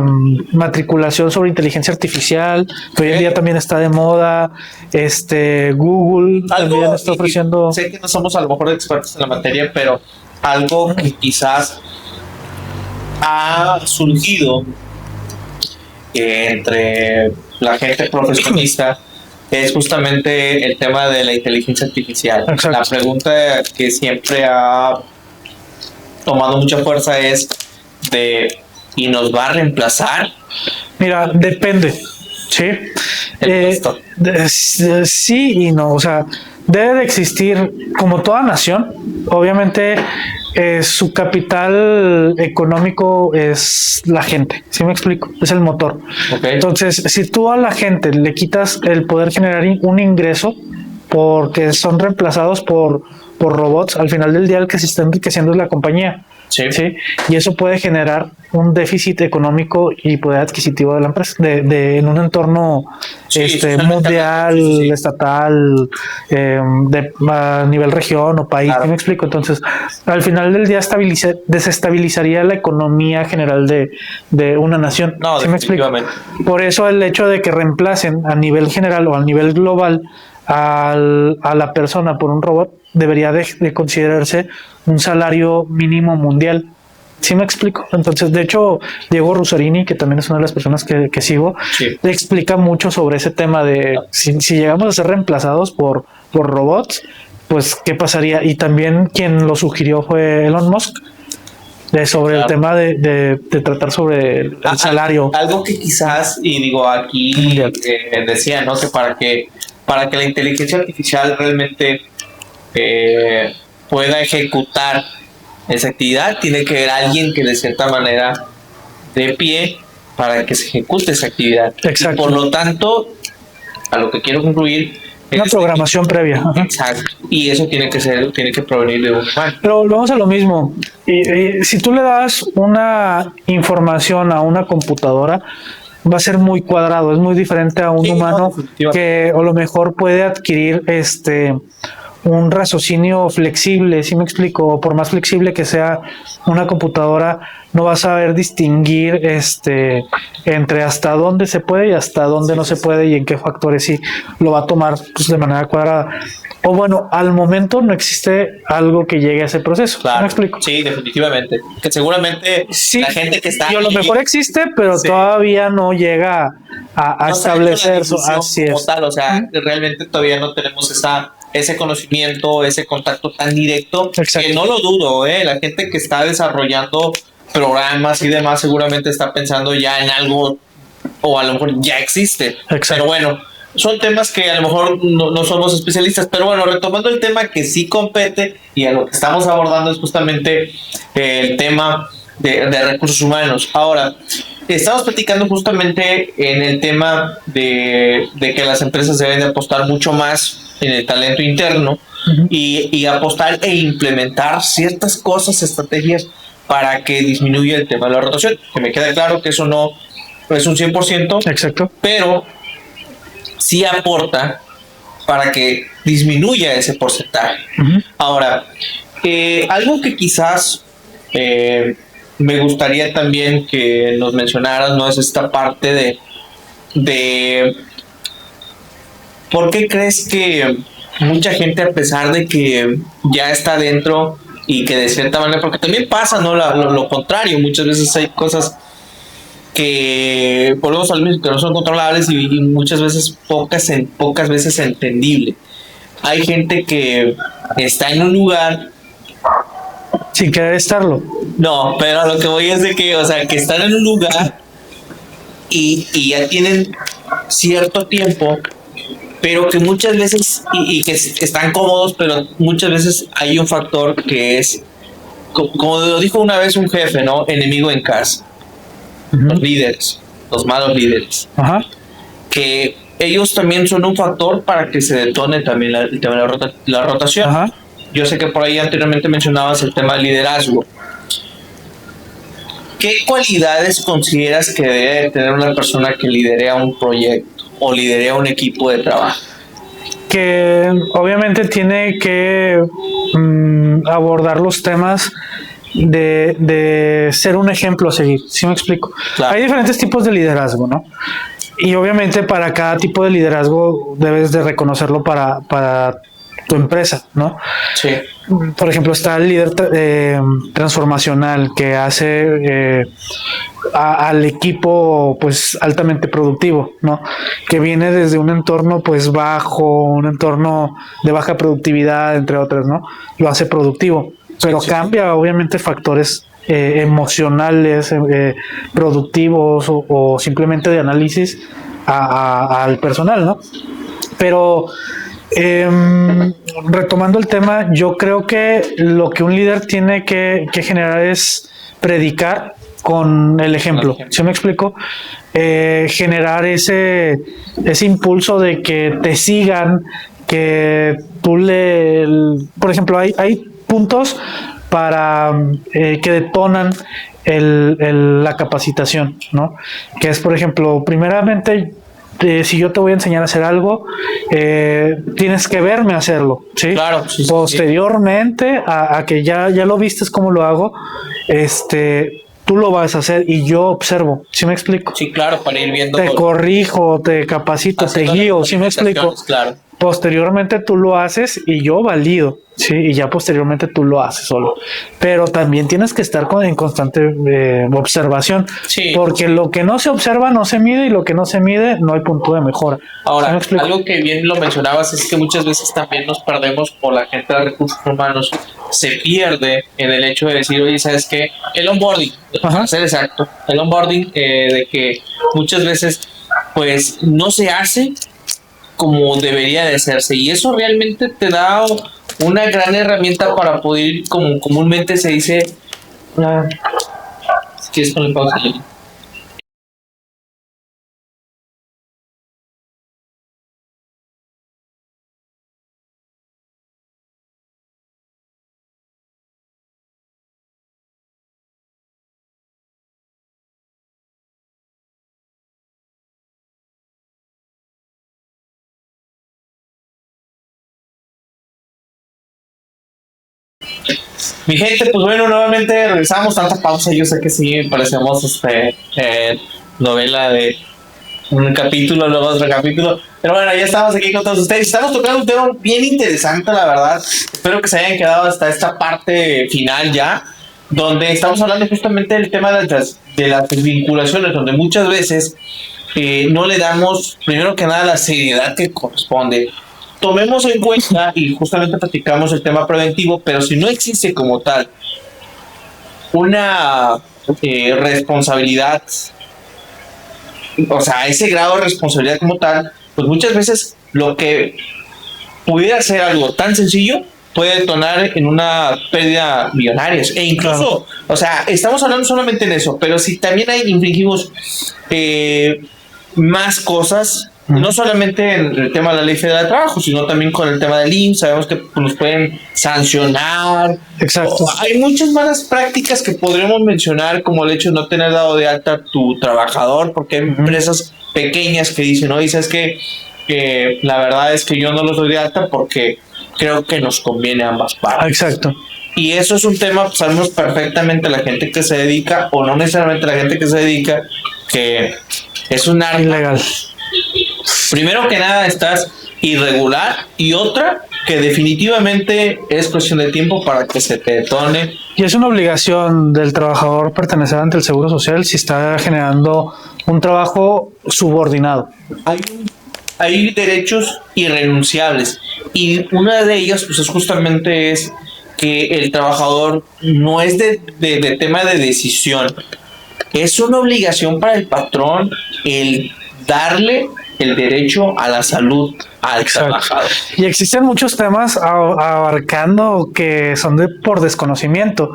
matriculación sobre inteligencia artificial, que hoy en día también está de moda. Google también está ofreciendo. Sé que no somos a lo mejor expertos en la materia, pero algo que quizás ha surgido entre la gente profesionista es justamente el tema de la inteligencia artificial. Exacto. La pregunta que siempre ha tomado mucha fuerza es ¿y nos va a reemplazar? Mira, depende, ¿sí? Sí y no, o sea, debe de existir, como toda nación, obviamente su capital económico es la gente, ¿sí me explico? Es el motor. Okay. Entonces, si tú a la gente le quitas el poder generar un ingreso porque son reemplazados por robots, al final del día el que se está enriqueciendo es la compañía. ¿Sí? Y eso puede generar un déficit económico y poder adquisitivo de la empresa en un entorno mundial, estatal, a nivel región o país. ¿Sí me explico? Entonces, al final del día desestabilizaría la economía general de una nación. No, ¿sí me explico? Por eso el hecho de que reemplacen a nivel general o a nivel global a la persona por un robot debería de considerarse un salario mínimo mundial. ¿Sí me explico? Entonces, de hecho, Diego Rusarini, que también es una de las personas que sigo, le explica mucho sobre ese tema de si llegamos a ser reemplazados por robots, pues qué pasaría. Y también quien lo sugirió fue Elon Musk, sobre el tema de tratar sobre el salario. Algo que quizás, y digo aquí decía, ¿no? Que para que la inteligencia artificial realmente pueda ejecutar esa actividad, tiene que haber alguien que de cierta manera dé pie para que se ejecute esa actividad. Exacto. Y por lo tanto, a lo que quiero concluir Una programación previa. Ajá. Exacto. Y eso tiene que provenir de un humano. Pero vamos a lo mismo. Si tú le das una información a una computadora, va a ser muy cuadrado, es muy diferente a un Sí, humano no, definitivamente. que a lo mejor puede adquirir un raciocinio flexible, ¿sí me explico? O por más flexible que sea una computadora, no va a saber distinguir entre hasta dónde se puede y hasta dónde no se puede y en qué factores sí lo va a tomar pues, de manera cuadrada. O bueno, al momento no existe algo que llegue a ese proceso. ¿Sí Claro. me explico? Sí, definitivamente. Que seguramente Sí, la gente que está y a lo ahí, mejor existe, pero sí, todavía no llega a no se ha hecho la establecer su. difusión Así como es. tal, o sea, realmente todavía no tenemos ese conocimiento, ese contacto tan directo, Exacto. que no lo dudo, la gente que está desarrollando programas y demás seguramente está pensando ya en algo o a lo mejor ya existe. Exacto. Pero bueno, son temas que a lo mejor no somos especialistas, pero bueno, retomando el tema que sí compete y a lo que estamos abordando es justamente el tema de recursos humanos. Ahora, estamos platicando justamente en el tema de que las empresas deben de apostar mucho más en el talento interno y apostar e implementar ciertas cosas, estrategias para que disminuya el tema de la rotación. Que me queda claro que eso no es un 100%, Exacto. pero sí aporta para que disminuya ese porcentaje. Ahora, algo que quizás me gustaría también que nos mencionaras, ¿no? Es esta parte de ¿por qué crees que mucha gente, a pesar de que ya está dentro y que de cierta manera, porque también pasa, ¿no? Lo contrario, muchas veces hay cosas que volvemos al mismo, que no son controlables y muchas veces pocas veces entendible. Hay gente que está en un lugar, Sin querer estarlo. no, pero a lo que voy es de que, o sea, que están en un lugar y ya tienen cierto tiempo, pero que muchas veces, y que están cómodos, pero muchas veces hay un factor que es, como lo dijo una vez un jefe, ¿no? Enemigo en casa. Los líderes, los malos líderes. Ajá. Que ellos también son un factor para que se detone también el tema de la rotación. Ajá. Yo sé que por ahí anteriormente mencionabas el tema del liderazgo. ¿Qué cualidades consideras que debe tener una persona que lidere un proyecto o lidere un equipo de trabajo? Que obviamente tiene que abordar los temas de ser un ejemplo a seguir. ¿Sí me explico? Claro. Hay diferentes tipos de liderazgo, ¿no? Y obviamente para cada tipo de liderazgo debes de reconocerlo para tu empresa, ¿no? Sí. Por ejemplo, está el líder transformacional que hace al equipo pues altamente productivo, ¿no? Que viene desde un entorno pues bajo, un entorno de baja productividad, entre otras, ¿no? Lo hace productivo, pero cambia obviamente factores emocionales, productivos o simplemente de análisis al personal, ¿no? Pero retomando el tema, yo creo que lo que un líder tiene que generar es predicar con el ejemplo. ¿Sí me explico? Generar ese impulso de que te sigan, que tú por ejemplo, hay puntos para que detonan la capacitación, ¿no? Que es, por ejemplo, primeramente, si yo te voy a enseñar a hacer algo, tienes que verme hacerlo, ¿sí? Claro, sí, Posteriormente a que ya lo vistes cómo lo hago, tú lo vas a hacer y yo observo, ¿sí me explico? Sí, claro, para ir viendo. Te corrijo, te capacito, te guío, ¿sí me explico? Claro. Posteriormente tú lo haces y yo valido, sí, y ya posteriormente tú lo haces solo. Pero también tienes que estar en constante observación, sí, porque lo que no se observa no se mide y lo que no se mide no hay punto de mejora. Ahora, algo que bien lo mencionabas es que muchas veces también nos perdemos por la gente de recursos humanos, se pierde en el hecho de decir, oye, ¿sabes qué? El onboarding, para ser exacto, el onboarding de que muchas veces pues no se hace como debería de hacerse y eso realmente te da una gran herramienta para poder, como comúnmente se dice, si quieres poner pausa. Mi gente, pues bueno, nuevamente regresamos, tanta pausa, yo sé que sí, parecemos novela de un capítulo, luego otro capítulo, pero bueno, ya estamos aquí con todos ustedes, estamos tocando un tema bien interesante, la verdad, espero que se hayan quedado hasta esta parte final ya, donde estamos hablando justamente del tema de las desvinculaciones, donde muchas veces no le damos, primero que nada, la seriedad que corresponde. Tomemos en cuenta, y justamente platicamos el tema preventivo, pero si no existe como tal una responsabilidad, o sea, ese grado de responsabilidad como tal, pues muchas veces lo que pudiera ser algo tan sencillo puede detonar en una pérdida millonaria. E incluso, o sea, estamos hablando solamente en eso, pero si también infringimos más cosas, no solamente en el tema de la Ley Federal de Trabajo, sino también con el tema del IMSS, sabemos que nos pueden sancionar. Exacto. Hay muchas malas prácticas que podríamos mencionar, como el hecho de no tener dado de alta a tu trabajador, porque hay empresas pequeñas que dicen, no, dices que la verdad es que yo no los doy de alta porque creo que nos conviene a ambas partes. Exacto. Y eso es un tema, pues, sabemos perfectamente la gente que se dedica, o no necesariamente la gente que se dedica, que es un arma ilegal. Primero que nada estás irregular, y otra que definitivamente es cuestión de tiempo para que se te detone. Y es una obligación del trabajador pertenecer ante el Seguro Social si está generando un trabajo subordinado. Hay derechos irrenunciables, y una de ellas pues es justamente que el trabajador no es de tema de decisión, es una obligación para el patrón el darle el derecho a la salud al trabajador. Y existen muchos temas abarcando que son por desconocimiento,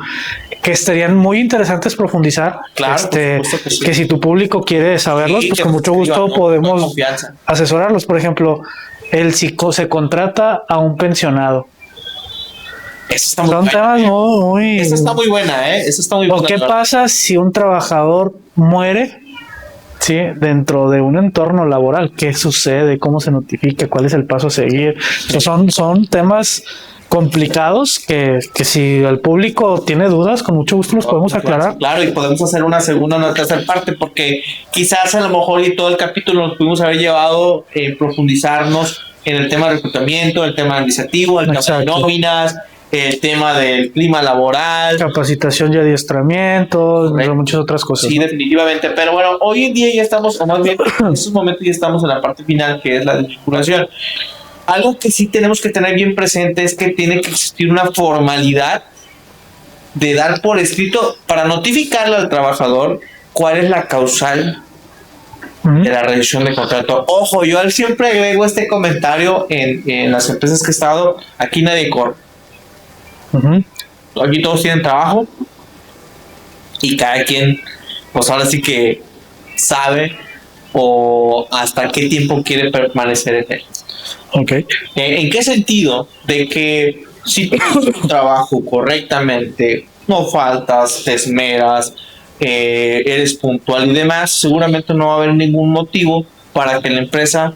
que estarían muy interesantes profundizar. Claro, que si tu público quiere saberlos, pues con mucho gusto podemos asesorarlos. Por ejemplo, se contrata a un pensionado. Son temas muy... Esa está muy buena, Esa está muy buena. ¿O qué pasa si un trabajador muere? Sí, dentro de un entorno laboral, ¿qué sucede? ¿Cómo se notifica? ¿Cuál es el paso a seguir? Son temas complicados que si el público tiene dudas, con mucho gusto los podemos aclarar. Claro, y podemos hacer una segunda o una tercera parte, porque quizás a lo mejor y todo el capítulo nos pudimos haber llevado profundizarnos en el tema de reclutamiento, el tema administrativo, el tema de nóminas, el tema del clima laboral, capacitación y adiestramiento, muchas otras cosas. Sí, ¿no? Definitivamente. Pero bueno, hoy en día ya estamos, o más bien en estos momentos ya estamos en la parte final, que es la desvinculación. Algo que sí tenemos que tener bien presente es que tiene que existir una formalidad de dar por escrito para notificarle al trabajador cuál es la causal de la reducción de contrato. Ojo, yo siempre agrego este comentario en las empresas que he estado. Aquí nadie corre. Aquí todos tienen trabajo y cada quien, pues ahora sí que sabe o hasta qué tiempo quiere permanecer en él. Okay. ¿En qué sentido? De que si tú haces tu trabajo correctamente, no faltas, te esmeras, eres puntual y demás, seguramente no va a haber ningún motivo para que la empresa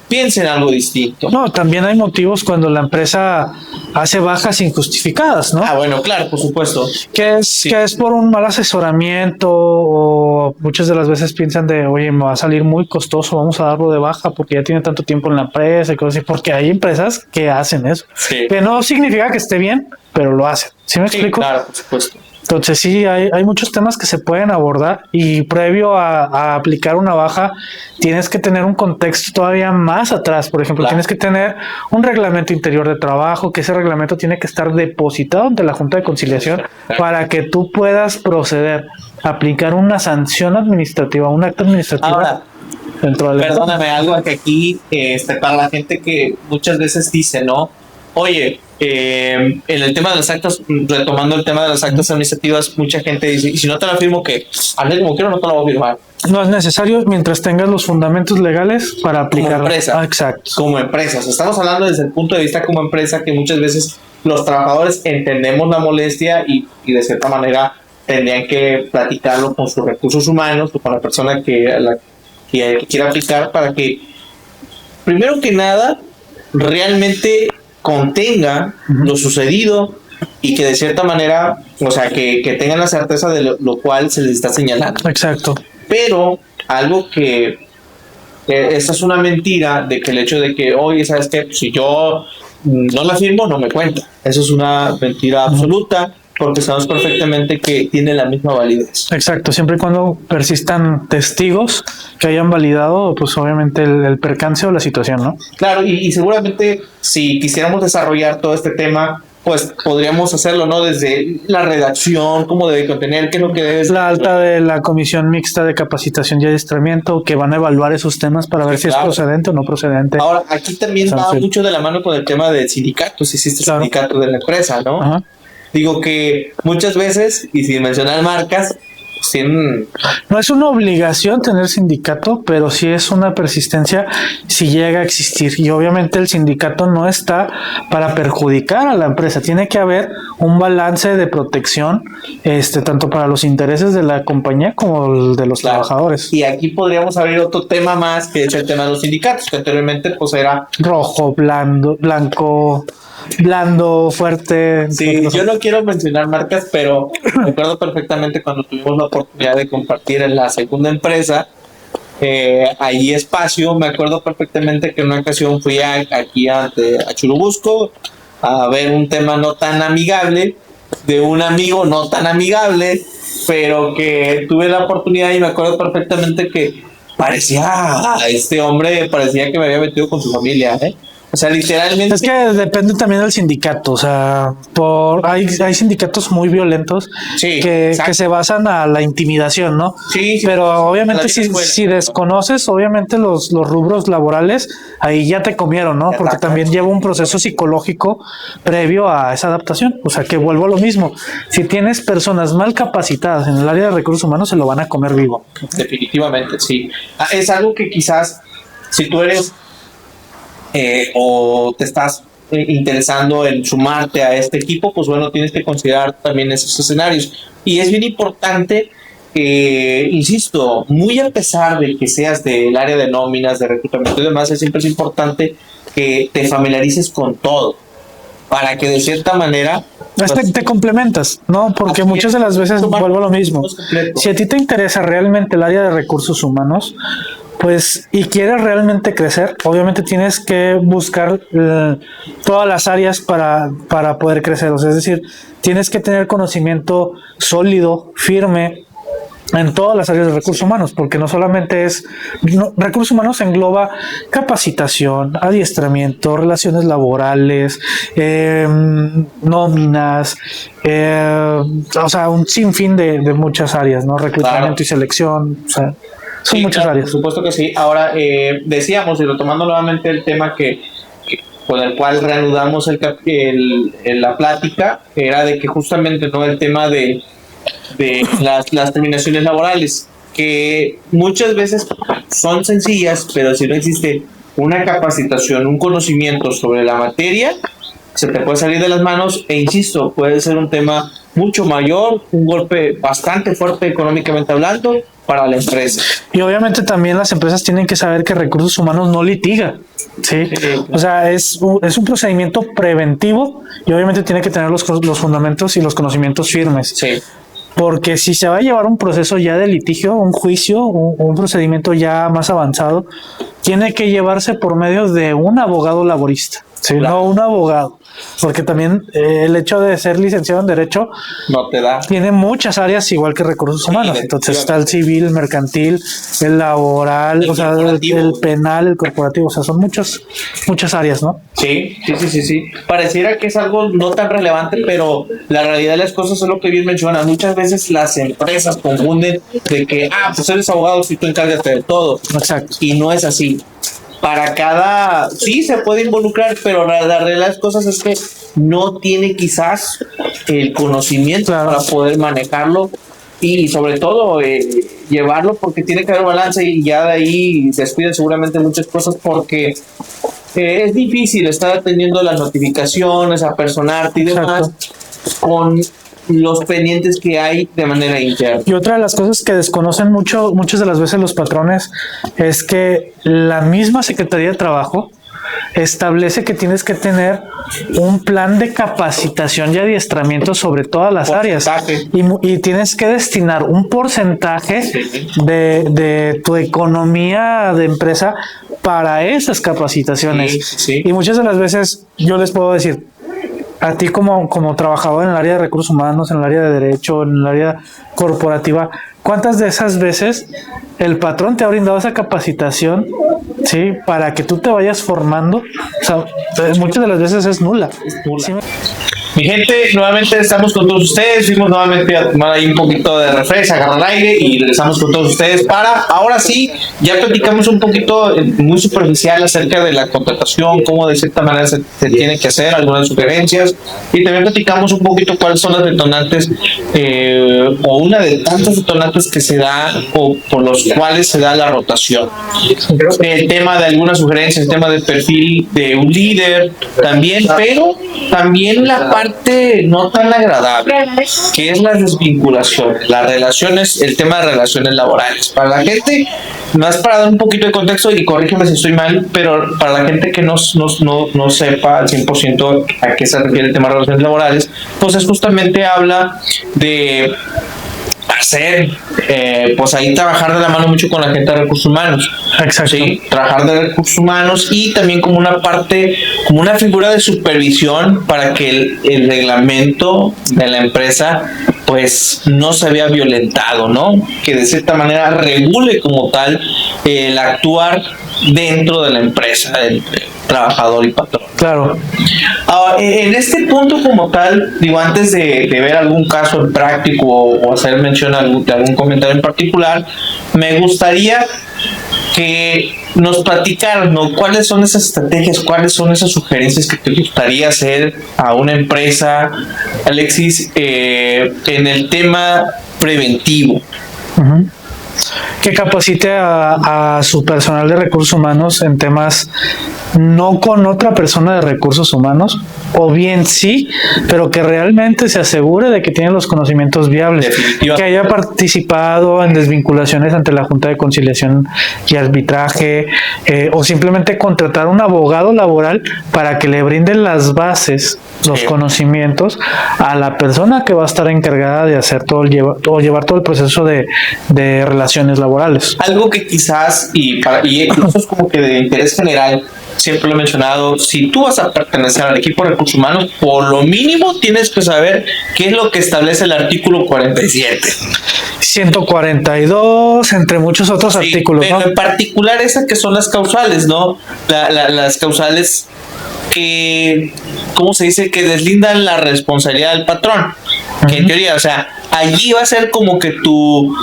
piense en algo distinto. No, también hay motivos cuando la empresa hace bajas injustificadas, ¿no? Ah, bueno, claro, por supuesto. Que es por un mal asesoramiento, o muchas de las veces piensan oye, me va a salir muy costoso, vamos a darlo de baja porque ya tiene tanto tiempo en la empresa y cosas así, porque hay empresas que hacen eso. Sí. Que no significa que esté bien, pero lo hacen. ¿Sí me explico? Claro, por supuesto. Entonces sí, hay muchos temas que se pueden abordar, y previo a aplicar una baja tienes que tener un contexto todavía más atrás. Por ejemplo, tienes que tener un reglamento interior de trabajo, que ese reglamento tiene que estar depositado ante la Junta de Conciliación para que tú puedas proceder a aplicar una sanción administrativa, un acto administrativo. Ahora, dentro del perdóname, algo que aquí para la gente que muchas veces dice, ¿no? Oye, en el tema de las actas, retomando el tema de las actas administrativas, mucha gente dice, y si no te la firmo, que hazle como quiero, no te la voy a firmar. No es necesario mientras tengas los fundamentos legales para aplicar. Como empresa. Exacto. Como empresas. Estamos hablando desde el punto de vista como empresa, que muchas veces los trabajadores entendemos la molestia y de cierta manera tendrían que platicarlo con sus recursos humanos o con la persona que quiera aplicar, para que, primero que nada, realmente contenga lo sucedido y que de cierta manera, o sea, que tengan la certeza de lo cual se les está señalando. Exacto. Pero algo que esa es una mentira, de que el hecho de que, oye, ¿sabes qué? Si yo no la firmo, no me cuenta. Eso es una mentira absoluta, porque sabemos perfectamente que tiene la misma validez. Exacto, siempre y cuando persistan testigos que hayan validado, pues obviamente el percance o la situación, ¿no? Claro, y seguramente si quisiéramos desarrollar todo este tema, pues podríamos hacerlo, ¿no? Desde la redacción, cómo debe contener, qué es lo que debe... La alta de la Comisión Mixta de Capacitación y Adiestramiento, que van a evaluar esos temas para ver si es procedente o no procedente. Ahora, aquí también va mucho de la mano con el tema del sindicato, si existe sindicato de la empresa, ¿no? Ajá. Digo que muchas veces, y sin mencionar marcas, no es una obligación tener sindicato, pero sí es una persistencia si llega a existir. Y obviamente el sindicato no está para perjudicar a la empresa. Tiene que haber un balance de protección, tanto para los intereses de la compañía como el de los trabajadores. Y aquí podríamos abrir otro tema más, que es el tema de los sindicatos, que anteriormente pues era rojo, blanco, blando, fuerte. Sí, yo no quiero mencionar marcas, pero recuerdo perfectamente cuando tuvimos la oportunidad de compartir en la segunda empresa, allí espacio, me acuerdo perfectamente que en una ocasión fui aquí a Churubusco a ver un tema no tan amigable, de un amigo no tan amigable, pero que tuve la oportunidad y me acuerdo perfectamente que este hombre parecía que me había metido con su familia, O sea, literalmente... Es que depende también del sindicato, o sea, hay sindicatos muy violentos que se basan a la intimidación, ¿no? Sí. Pero obviamente si desconoces, obviamente los rubros laborales, ahí ya te comieron, ¿no? Porque también lleva un proceso psicológico previo a esa adaptación. O sea, que vuelvo a lo mismo. Si tienes personas mal capacitadas en el área de recursos humanos, se lo van a comer vivo. Definitivamente, sí. Es algo que quizás, si tú eres... o te estás interesando en sumarte a este equipo, pues bueno, tienes que considerar también esos escenarios. Y es bien importante, insisto, muy a pesar de que seas del área de nóminas, de reclutamiento y demás, siempre es importante que te familiarices con todo, para que de cierta manera... Pues, te complementas, ¿no? Porque muchas de las veces vuelvo a lo mismo. Si a ti te interesa realmente el área de recursos humanos, pues, y quieres realmente crecer, obviamente tienes que buscar todas las áreas para poder crecer. O sea, es decir, tienes que tener conocimiento sólido, firme, en todas las áreas de recursos humanos, porque no solamente recursos humanos engloba capacitación, adiestramiento, relaciones laborales, nóminas, o sea, un sinfín de muchas áreas, ¿no? Reclutamiento y selección, o sea, son muchas áreas. Por supuesto que sí. Ahora, decíamos, y retomando nuevamente el tema con el cual reanudamos la plática, era de que justamente no el tema de las terminaciones laborales, que muchas veces son sencillas, pero si no existe una capacitación, un conocimiento sobre la materia, se te puede salir de las manos e insisto, puede ser un tema mucho mayor, un golpe bastante fuerte económicamente hablando para la empresa. Y obviamente también las empresas tienen que saber que recursos humanos no litiga, ¿sí? O sea, es un procedimiento preventivo y obviamente tiene que tener los fundamentos y los conocimientos firmes. Sí. Porque si se va a llevar un proceso ya de litigio, un juicio, un procedimiento ya más avanzado, tiene que llevarse por medio de un abogado laborista, ¿sí? Claro. No un abogado. Porque también el hecho de ser licenciado en Derecho no te da. Tiene muchas áreas igual que recursos humanos. Entonces está el civil, el mercantil, el laboral, o sea, el penal, el corporativo. O sea, son muchas áreas, ¿no? Sí. Pareciera que es algo no tan relevante, pero la realidad de las cosas es lo que bien mencionas. Muchas veces las empresas confunden de que, pues eres abogado si tú encárgate de todo. Exacto. Y no es así. Para cada... Sí, se puede involucrar, pero la realidad de las cosas es que no tiene quizás el conocimiento para poder manejarlo y sobre todo llevarlo, porque tiene que haber balance y ya de ahí descuidan seguramente muchas cosas porque es difícil estar atendiendo las notificaciones, apersonarte y demás con los pendientes que hay de manera interna. Y otra de las cosas que desconocen muchas de las veces los patrones es que la misma Secretaría de Trabajo establece que tienes que tener un plan de capacitación y adiestramiento sobre todas las áreas y tienes que destinar un porcentaje de tu economía de empresa para esas capacitaciones. Y muchas de las veces yo les puedo decir, a ti como trabajador en el área de recursos humanos, en el área de derecho, en el área corporativa, ¿cuántas de esas veces el patrón te ha brindado esa capacitación, sí, para que tú te vayas formando? O sea, muchas de las veces es nula. ¿Sí? Mi gente, nuevamente estamos con todos ustedes. Fuimos nuevamente a tomar ahí un poquito de refresco, agarrar aire y regresamos con todos ustedes para, ahora sí, ya platicamos un poquito muy superficial acerca de la contratación, cómo de cierta manera se tiene que hacer, algunas sugerencias, y también platicamos un poquito cuáles son las detonantes o una de tantas detonantes que se da o por los cuales se da la rotación. El tema de algunas sugerencias, el tema del perfil de un líder también, pero también la parte no tan agradable, que es la desvinculación, las relaciones, el tema de relaciones laborales. Para la gente, más para dar un poquito de contexto, y corrígeme si estoy mal, pero para la gente que no sepa al 100% a qué se refiere el tema de relaciones laborales, pues es justamente habla de hacer, pues ahí trabajar de la mano mucho con la gente de recursos humanos. Exacto. ¿Sí? Trabajar de recursos humanos y también como una parte, como una figura de supervisión para que el reglamento de la empresa pues no se vea violentado, ¿no? Que de cierta manera regule como tal el actuar dentro de la empresa del trabajador y patrón. Claro. En este punto como tal, digo, antes de ver algún caso en práctico o hacer mención de algún comentario en particular, me gustaría que nos platicaran, ¿no? ¿Cuáles son esas estrategias, cuáles son esas sugerencias que te gustaría hacer a una empresa, Alexis, en el tema preventivo? Uh-huh. Que capacite a su personal de recursos humanos en temas no con otra persona de recursos humanos, o bien sí, pero que realmente se asegure de que tiene los conocimientos viables, que haya participado en desvinculaciones ante la Junta de Conciliación y Arbitraje, o simplemente contratar un abogado laboral para que le brinden las bases, los conocimientos a la persona que va a estar encargada de hacer llevar todo el proceso de relaciones laborales. Algo que quizás, y eso es como que de interés general, siempre lo he mencionado, si tú vas a pertenecer al equipo de recursos humanos, por lo mínimo tienes que saber qué es lo que establece el artículo 47. 142, entre muchos otros artículos. Pero ¿no? En particular esas que son las causales, ¿no? Las causales que, ¿cómo se dice? Que deslindan la responsabilidad del patrón. Que en teoría, o sea, allí va a ser como que tu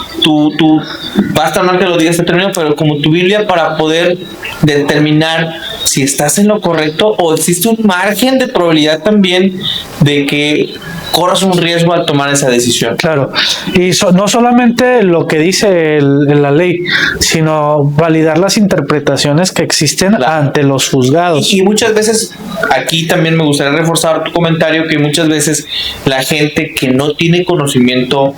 va a estar mal que lo digas este término, pero como tu Biblia para poder determinar si estás en lo correcto o existe un margen de probabilidad también de que corras un riesgo al tomar esa decisión. Claro, y no solamente lo que dice la ley, sino validar las interpretaciones que existen ante los juzgados. Y muchas veces, aquí también me gustaría reforzar tu comentario, que muchas veces la gente que no tiene conocimiento,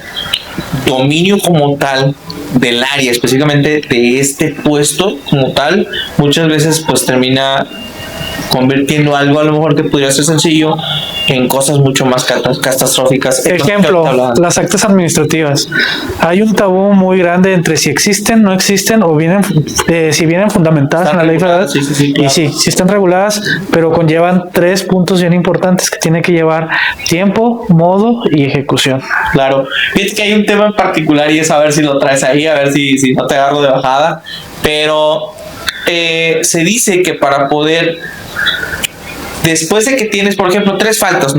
dominio como tal del área, específicamente de este puesto como tal, muchas veces pues termina convirtiendo algo a lo mejor que podría ser sencillo en cosas mucho más catastróficas. Ejemplo, las actas administrativas. Hay un tabú muy grande entre si existen, no existen, o vienen, si vienen fundamentadas en la ley federal. Sí, claro. Y sí están reguladas, pero conllevan 3 puntos bien importantes que tiene que llevar: tiempo, modo y ejecución. Claro. Fíjate que hay un tema en particular y es a ver si lo traes ahí, a ver si no te agarro de bajada, pero se dice que para poder, después de que tienes, por ejemplo, 3 faltas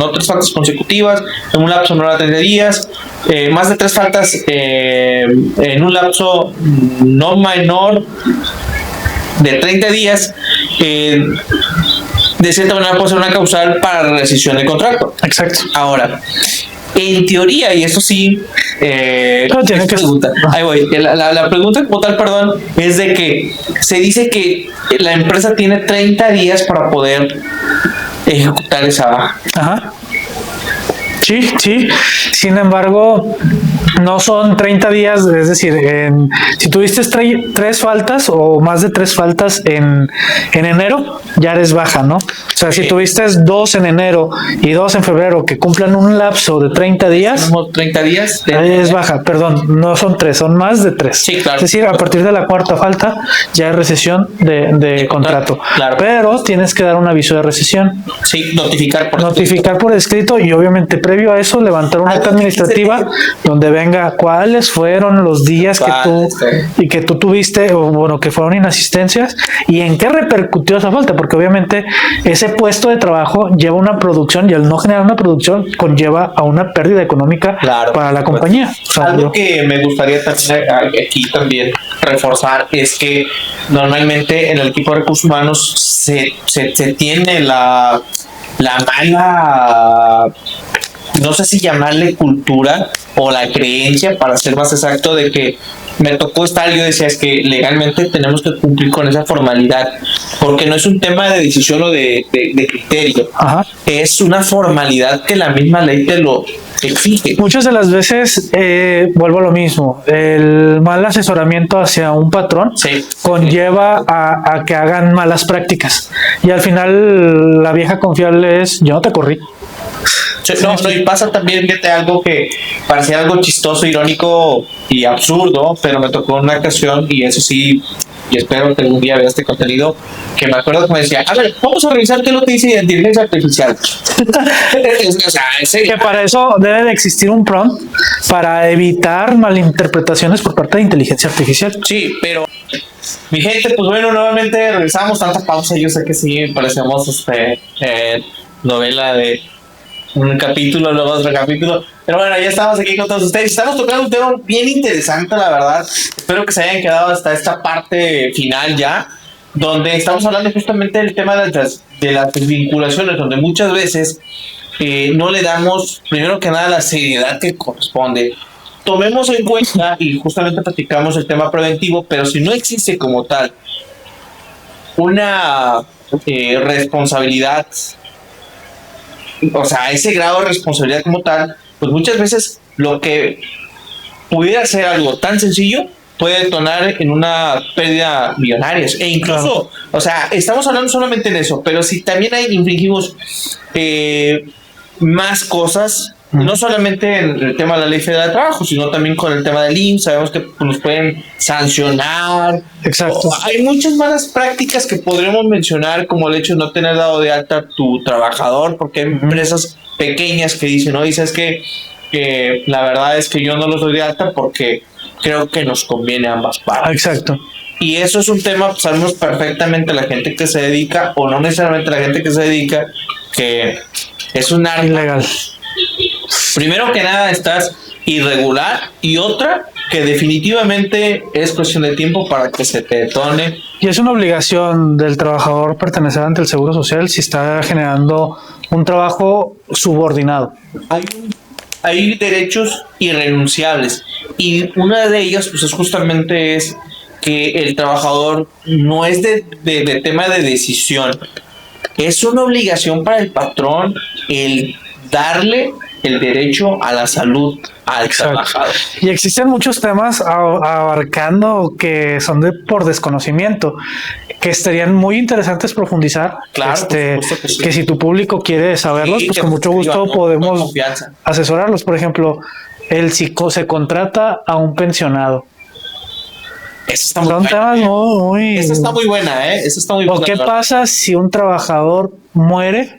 consecutivas en un lapso menor a 30 días, más de 3 faltas en un lapso no menor de 30 días, de cierta manera puede ser una causal para rescisión del contrato. Exacto. Ahora, en teoría, y eso sí, tiene que pregunta. Ahí voy. La pregunta como tal, perdón, es de que se dice que la empresa tiene 30 días para poder ejecutar esa baja. Ajá. Sí, sí. Sin embargo, no son 30 días, es decir, si tuviste tres faltas o más de tres faltas en enero, ya eres baja, ¿no? O sea, si tuviste 2 en enero y 2 en febrero que cumplan un lapso de 30 días, Como 30 días. es baja, perdón, no son 3, son más de 3. Sí, claro. Es decir, a partir de la cuarta falta ya es recesión de contrato. Claro. Pero tienes que dar un aviso de recesión. Sí, notificar Por escrito y obviamente previo a eso levantar una acta administrativa donde venga cuáles fueron los días que tú tuviste o bueno que fueron inasistencias y en qué repercutió esa falta, porque obviamente ese puesto de trabajo lleva una producción y al no generar una producción conlleva a una pérdida económica para la compañía. O sea, algo que me gustaría también aquí también reforzar es que normalmente en el equipo de recursos humanos se tiene la mala, no sé si llamarle cultura o la creencia, para ser más exacto, de que me tocó estar, yo decía, es que legalmente tenemos que cumplir con esa formalidad, porque no es un tema de decisión o de criterio. Ajá. Es una formalidad que la misma ley te lo exige. Muchas de las veces, vuelvo a lo mismo, el mal asesoramiento hacia un patrón conlleva a que hagan malas prácticas y al final la vieja confiable es yo no te corrí. No, y pasa también, fíjate, algo que parecía algo chistoso, irónico y absurdo, pero me tocó una ocasión, y eso sí, y espero que algún día vea este contenido, que me acuerdo que me decía, a ver, vamos a revisar qué es lo que dice inteligencia artificial. O sea, que para eso debe de existir un prompt para evitar malinterpretaciones por parte de inteligencia artificial. Sí, pero mi gente, pues bueno, nuevamente regresamos, tanta pausa, yo sé que sí, parecemos novela de un capítulo, luego otro capítulo, pero bueno, ya estamos aquí con todos ustedes. Estamos tocando un tema bien interesante, la verdad. Espero que se hayan quedado hasta esta parte final ya, donde estamos hablando justamente del tema de las desvinculaciones, donde muchas veces no le damos, primero que nada, la seriedad que corresponde. Tomemos en cuenta, y justamente platicamos el tema preventivo, pero si no existe como tal una responsabilidad, o sea, ese grado de responsabilidad como tal, pues muchas veces lo que pudiera ser algo tan sencillo puede detonar en una pérdida millonaria. E incluso, o sea, estamos hablando solamente de eso, pero si también infringimos más cosas, no solamente en el tema de la Ley Federal de Trabajo, sino también con el tema del IMSS, sabemos que nos pueden sancionar. Exacto. Hay muchas malas prácticas que podríamos mencionar, como el hecho de no tener dado de alta a tu trabajador, porque hay empresas pequeñas que dicen, no, dices que la verdad es que yo no los doy de alta porque creo que nos conviene a ambas partes. Exacto. Y eso es un tema, pues, sabemos perfectamente la gente que se dedica, o no necesariamente la gente que se dedica, que es un área ilegal. Primero que nada estás irregular, y otra que definitivamente es cuestión de tiempo para que se te detone. Y es una obligación del trabajador pertenecer ante el Seguro Social si está generando un trabajo subordinado. Hay derechos irrenunciables, y una de ellas pues es justamente que el trabajador no es de tema de decisión, es una obligación para el patrón el darle el derecho a la salud al trabajador. Y existen muchos temas abarcando que son por desconocimiento, que estarían muy interesantes profundizar. Claro, que si tu público quiere saberlos, pues con mucho gusto podemos asesorarlos. Por ejemplo, se contrata a un pensionado. Eso está muy Son temas muy... Eso está muy buena, Eso está muy buena. ¿O qué pasa si un trabajador muere?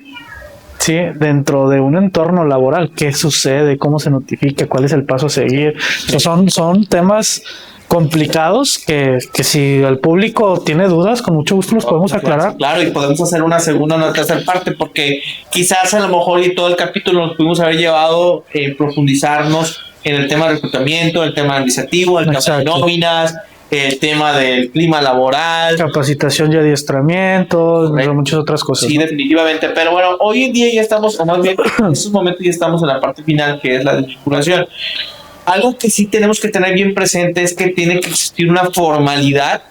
Sí, dentro de un entorno laboral, ¿qué sucede? ¿Cómo se notifica? ¿Cuál es el paso a seguir? Son temas complicados que si el público tiene dudas, con mucho gusto los podemos aclarar. Claro, y podemos hacer una segunda o una tercera parte, porque quizás a lo mejor y todo el capítulo nos pudimos haber llevado profundizarnos en el tema de reclutamiento, el tema administrativo, el tema de nóminas, el tema del clima laboral, capacitación y adiestramiento, muchas otras cosas. Sí, ¿no? Definitivamente. Pero bueno, hoy en día ya estamos, o más bien en estos momentos ya estamos en la parte final, que es la desvinculación. Algo que sí tenemos que tener bien presente es que tiene que existir una formalidad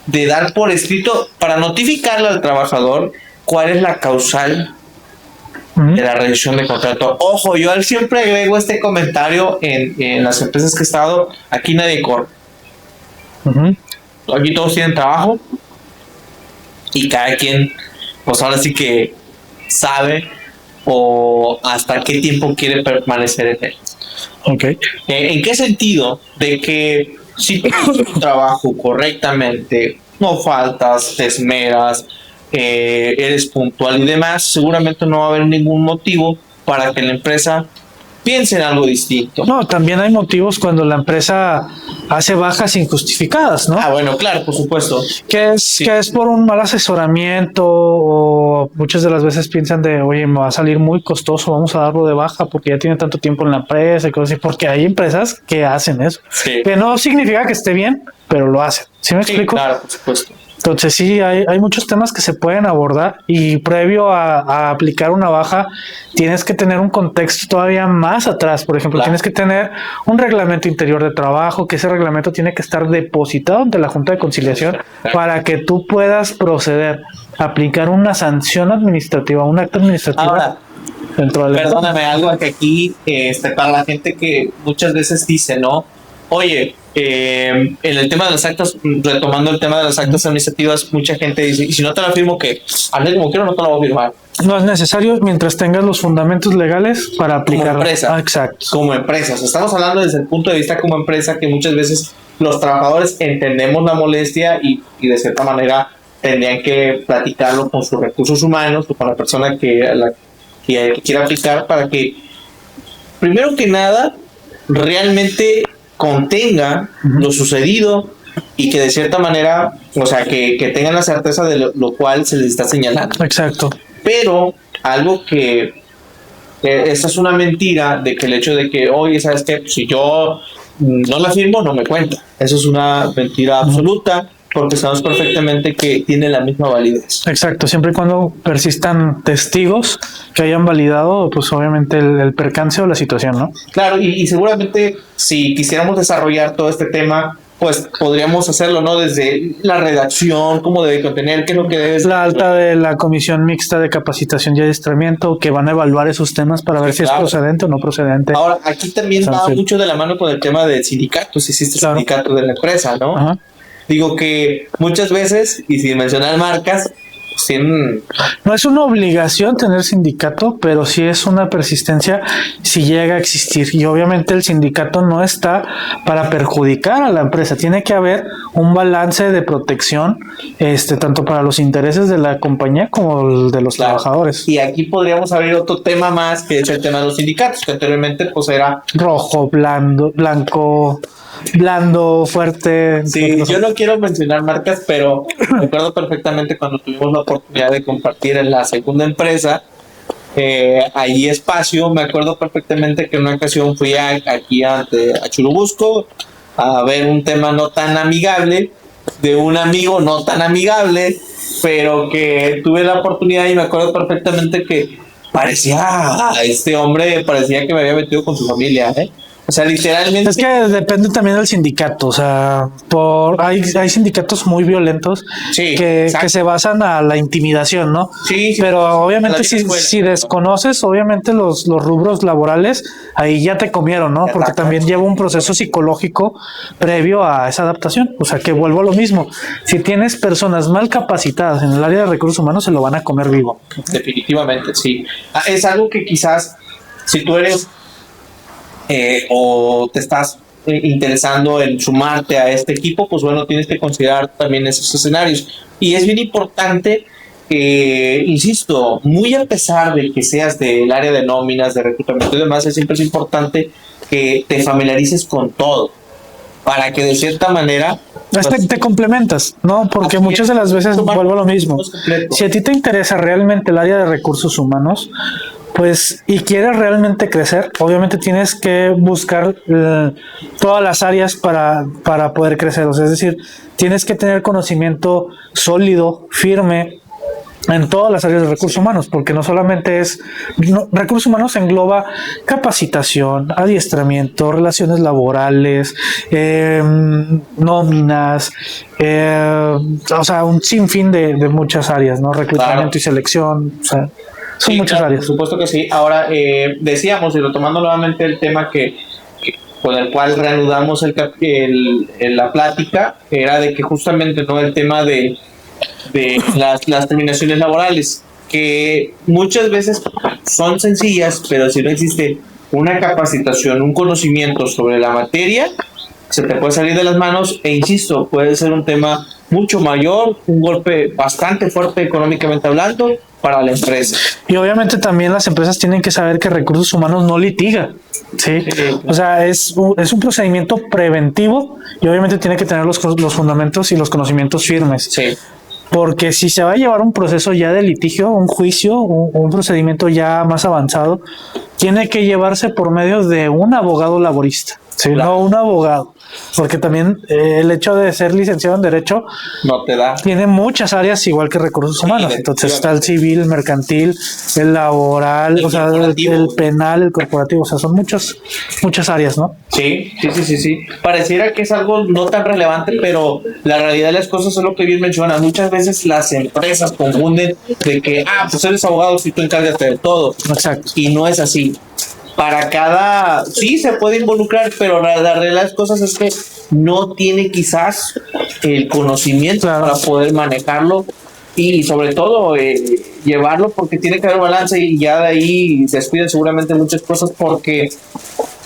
de dar por escrito para notificarle al trabajador cuál es la causal de la reducción de contrato. Ojo, yo siempre agrego este comentario en las empresas que he estado. Aquí nadie corre. Aquí todos tienen trabajo y cada quien, pues ahora sí que sabe o hasta qué tiempo quiere permanecer en él. Okay. ¿En qué sentido? De que si tú haces tu trabajo correctamente, no faltas, te esmeras, eres puntual y demás, seguramente no va a haber ningún motivo para que la empresa piense en algo distinto. No, también hay motivos cuando la empresa hace bajas injustificadas, ¿no? Ah, bueno, claro, por supuesto. Que es por un mal asesoramiento, o muchas de las veces piensan de, oye, me va a salir muy costoso, vamos a darlo de baja porque ya tiene tanto tiempo en la empresa y cosas así, porque hay empresas que hacen eso. Sí. Que no significa que esté bien, pero lo hacen. ¿Sí me explico? Claro, por supuesto. Entonces sí, hay muchos temas que se pueden abordar y previo a aplicar una baja tienes que tener un contexto todavía más atrás. Por ejemplo, tienes que tener un reglamento interior de trabajo, que ese reglamento tiene que estar depositado ante la Junta de Conciliación para que tú puedas proceder a aplicar una sanción administrativa, un acto administrativo. Ahora, perdóname, algo que aquí para la gente que muchas veces dice, ¿no? Oye, en el tema de las actas, retomando el tema de las actas administrativas, mucha gente dice, y si no te la firmo, ¿qué? Hazle como quiero, no te la voy a firmar. No es necesario mientras tengas los fundamentos legales para aplicar. Como empresa. Exacto. Como empresa. O sea, estamos hablando desde el punto de vista como empresa, que muchas veces los trabajadores entendemos la molestia y de cierta manera tendrían que platicarlo con sus recursos humanos o con la persona que quiera aplicar, para que, primero que nada, realmente contenga lo sucedido y que de cierta manera, o sea, que tengan la certeza de lo cual se les está señalando. Exacto. Pero algo que esa es una mentira, de que el hecho de que, oye, ¿sabes qué? Si yo no la firmo, no me cuenta. Eso es una mentira absoluta, porque sabemos perfectamente que tiene la misma validez. Exacto, siempre y cuando persistan testigos que hayan validado, pues obviamente el percance o la situación, ¿no? Claro, y seguramente si quisiéramos desarrollar todo este tema, pues podríamos hacerlo, ¿no? Desde la redacción, cómo debe contener, qué es lo que debe... La alta de la Comisión Mixta de Capacitación y Adiestramiento, que van a evaluar esos temas para ver si es procedente o no procedente. Ahora, aquí también va mucho de la mano con el tema del sindicato, si existe sindicato de la empresa, ¿no? Ajá. Digo que muchas veces, y sin mencionar marcas, no es una obligación tener sindicato, pero sí es una persistencia si llega a existir. Y obviamente el sindicato no está para perjudicar a la empresa. Tiene que haber un balance de protección, tanto para los intereses de la compañía como el de los trabajadores. Y aquí podríamos abrir otro tema más, que es el tema de los sindicatos, que anteriormente pues era rojo, blanco, blando, fuerte. Sí, yo no quiero mencionar marcas, pero recuerdo perfectamente cuando tuvimos la oportunidad de compartir en la segunda empresa, allí Espacio, me acuerdo perfectamente que en una ocasión fui aquí a Churubusco a ver un tema no tan amigable de un amigo no tan amigable, pero que tuve la oportunidad y me acuerdo perfectamente que este hombre parecía que me había metido con su familia, ¿eh? O sea, literalmente... Es que depende también del sindicato, o sea, hay sindicatos muy violentos que se basan a la intimidación, ¿no? Sí. Pero obviamente si desconoces, obviamente los rubros laborales, ahí ya te comieron, ¿no? Porque también lleva un proceso psicológico previo a esa adaptación. O sea, que vuelvo a lo mismo. Si tienes personas mal capacitadas en el área de recursos humanos, se lo van a comer vivo. Definitivamente, sí. Es algo que quizás, si tú eres... o te estás interesando en sumarte a este equipo, pues bueno, tienes que considerar también esos escenarios. Y es bien importante, insisto, muy a pesar de que seas del área de nóminas, de reclutamiento y demás, siempre es importante que te familiarices con todo, para que de cierta manera... Pues, te complementas, ¿no? Porque muchas de las veces vuelvo a lo mismo. Si a ti te interesa realmente el área de recursos humanos, pues, y quieres realmente crecer, obviamente tienes que buscar todas las áreas para poder crecer. O sea, es decir, tienes que tener conocimiento sólido, firme, en todas las áreas de recursos humanos, porque no solamente recursos humanos engloba capacitación, adiestramiento, relaciones laborales, nóminas, o sea, un sinfín de muchas áreas, ¿no? Reclutamiento y selección, o sea. Son Sí, muchas claro, áreas. por supuesto que sí. Ahora, decíamos, y retomando nuevamente el tema con el cual reanudamos la plática, era de que justamente no el tema de las terminaciones laborales, que muchas veces son sencillas, pero si no existe una capacitación, un conocimiento sobre la materia, se te puede salir de las manos e insisto, puede ser un tema mucho mayor, un golpe bastante fuerte económicamente hablando para la empresa. Y obviamente también las empresas tienen que saber que recursos humanos no litiga, ¿sí? Sí. O sea, es un procedimiento preventivo y obviamente tiene que tener los fundamentos y los conocimientos firmes. Sí. Porque si se va a llevar un proceso ya de litigio, un juicio, un procedimiento ya más avanzado, tiene que llevarse por medio de un abogado laborista, ¿sí? Claro. No un abogado. Porque también el hecho de ser licenciado en Derecho No te da. tiene muchas áreas igual que recursos humanos. Sí, Entonces está el civil, el mercantil, el laboral, El o sea, corporativo. el penal, el corporativo. O sea, son muchas áreas, ¿no? Sí. Pareciera que es algo no tan relevante, pero la realidad de las cosas es lo que bien mencionas. Muchas veces las empresas confunden de que, pues eres abogado si tú encárgate de todo. Exacto. Y no es así. Para cada, sí se puede involucrar, pero la realidad de las cosas es que no tiene quizás el conocimiento Claro. para poder manejarlo y sobre todo llevarlo, porque tiene que haber balance y ya de ahí descuidan seguramente muchas cosas porque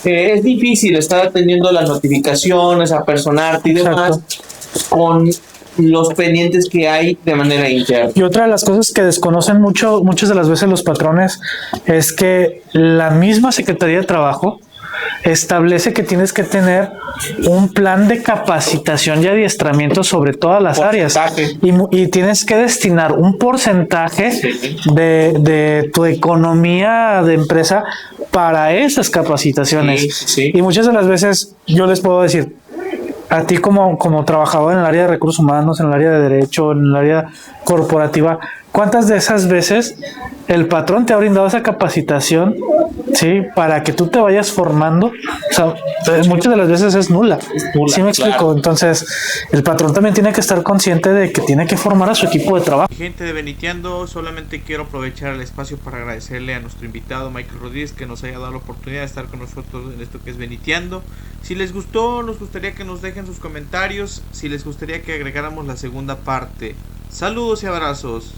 es difícil estar atendiendo las notificaciones, apersonarte y demás con los pendientes que hay de manera interna. Y otra de las cosas que desconocen muchas de las veces los patrones es que la misma Secretaría de Trabajo establece que tienes que tener un plan de capacitación y adiestramiento sobre todas las áreas y tienes que destinar un porcentaje de tu economía de empresa para esas capacitaciones. Sí. Y muchas de las veces yo les puedo decir, a ti como trabajador en el área de recursos humanos, en el área de derecho, en el área corporativa, ¿cuántas de esas veces el patrón te ha brindado esa capacitación, sí, para que tú te vayas formando? O sea, muchas de las veces es nula. ¿Sí me explico? Claro. Entonces, el patrón también tiene que estar consciente de que tiene que formar a su equipo de trabajo. Gente de Veniteando, solamente quiero aprovechar el espacio para agradecerle a nuestro invitado Michael Rodríguez que nos haya dado la oportunidad de estar con nosotros en esto que es Veniteando. Si les gustó, nos gustaría que nos dejen sus comentarios, si les gustaría que agregáramos la segunda parte. Saludos y abrazos.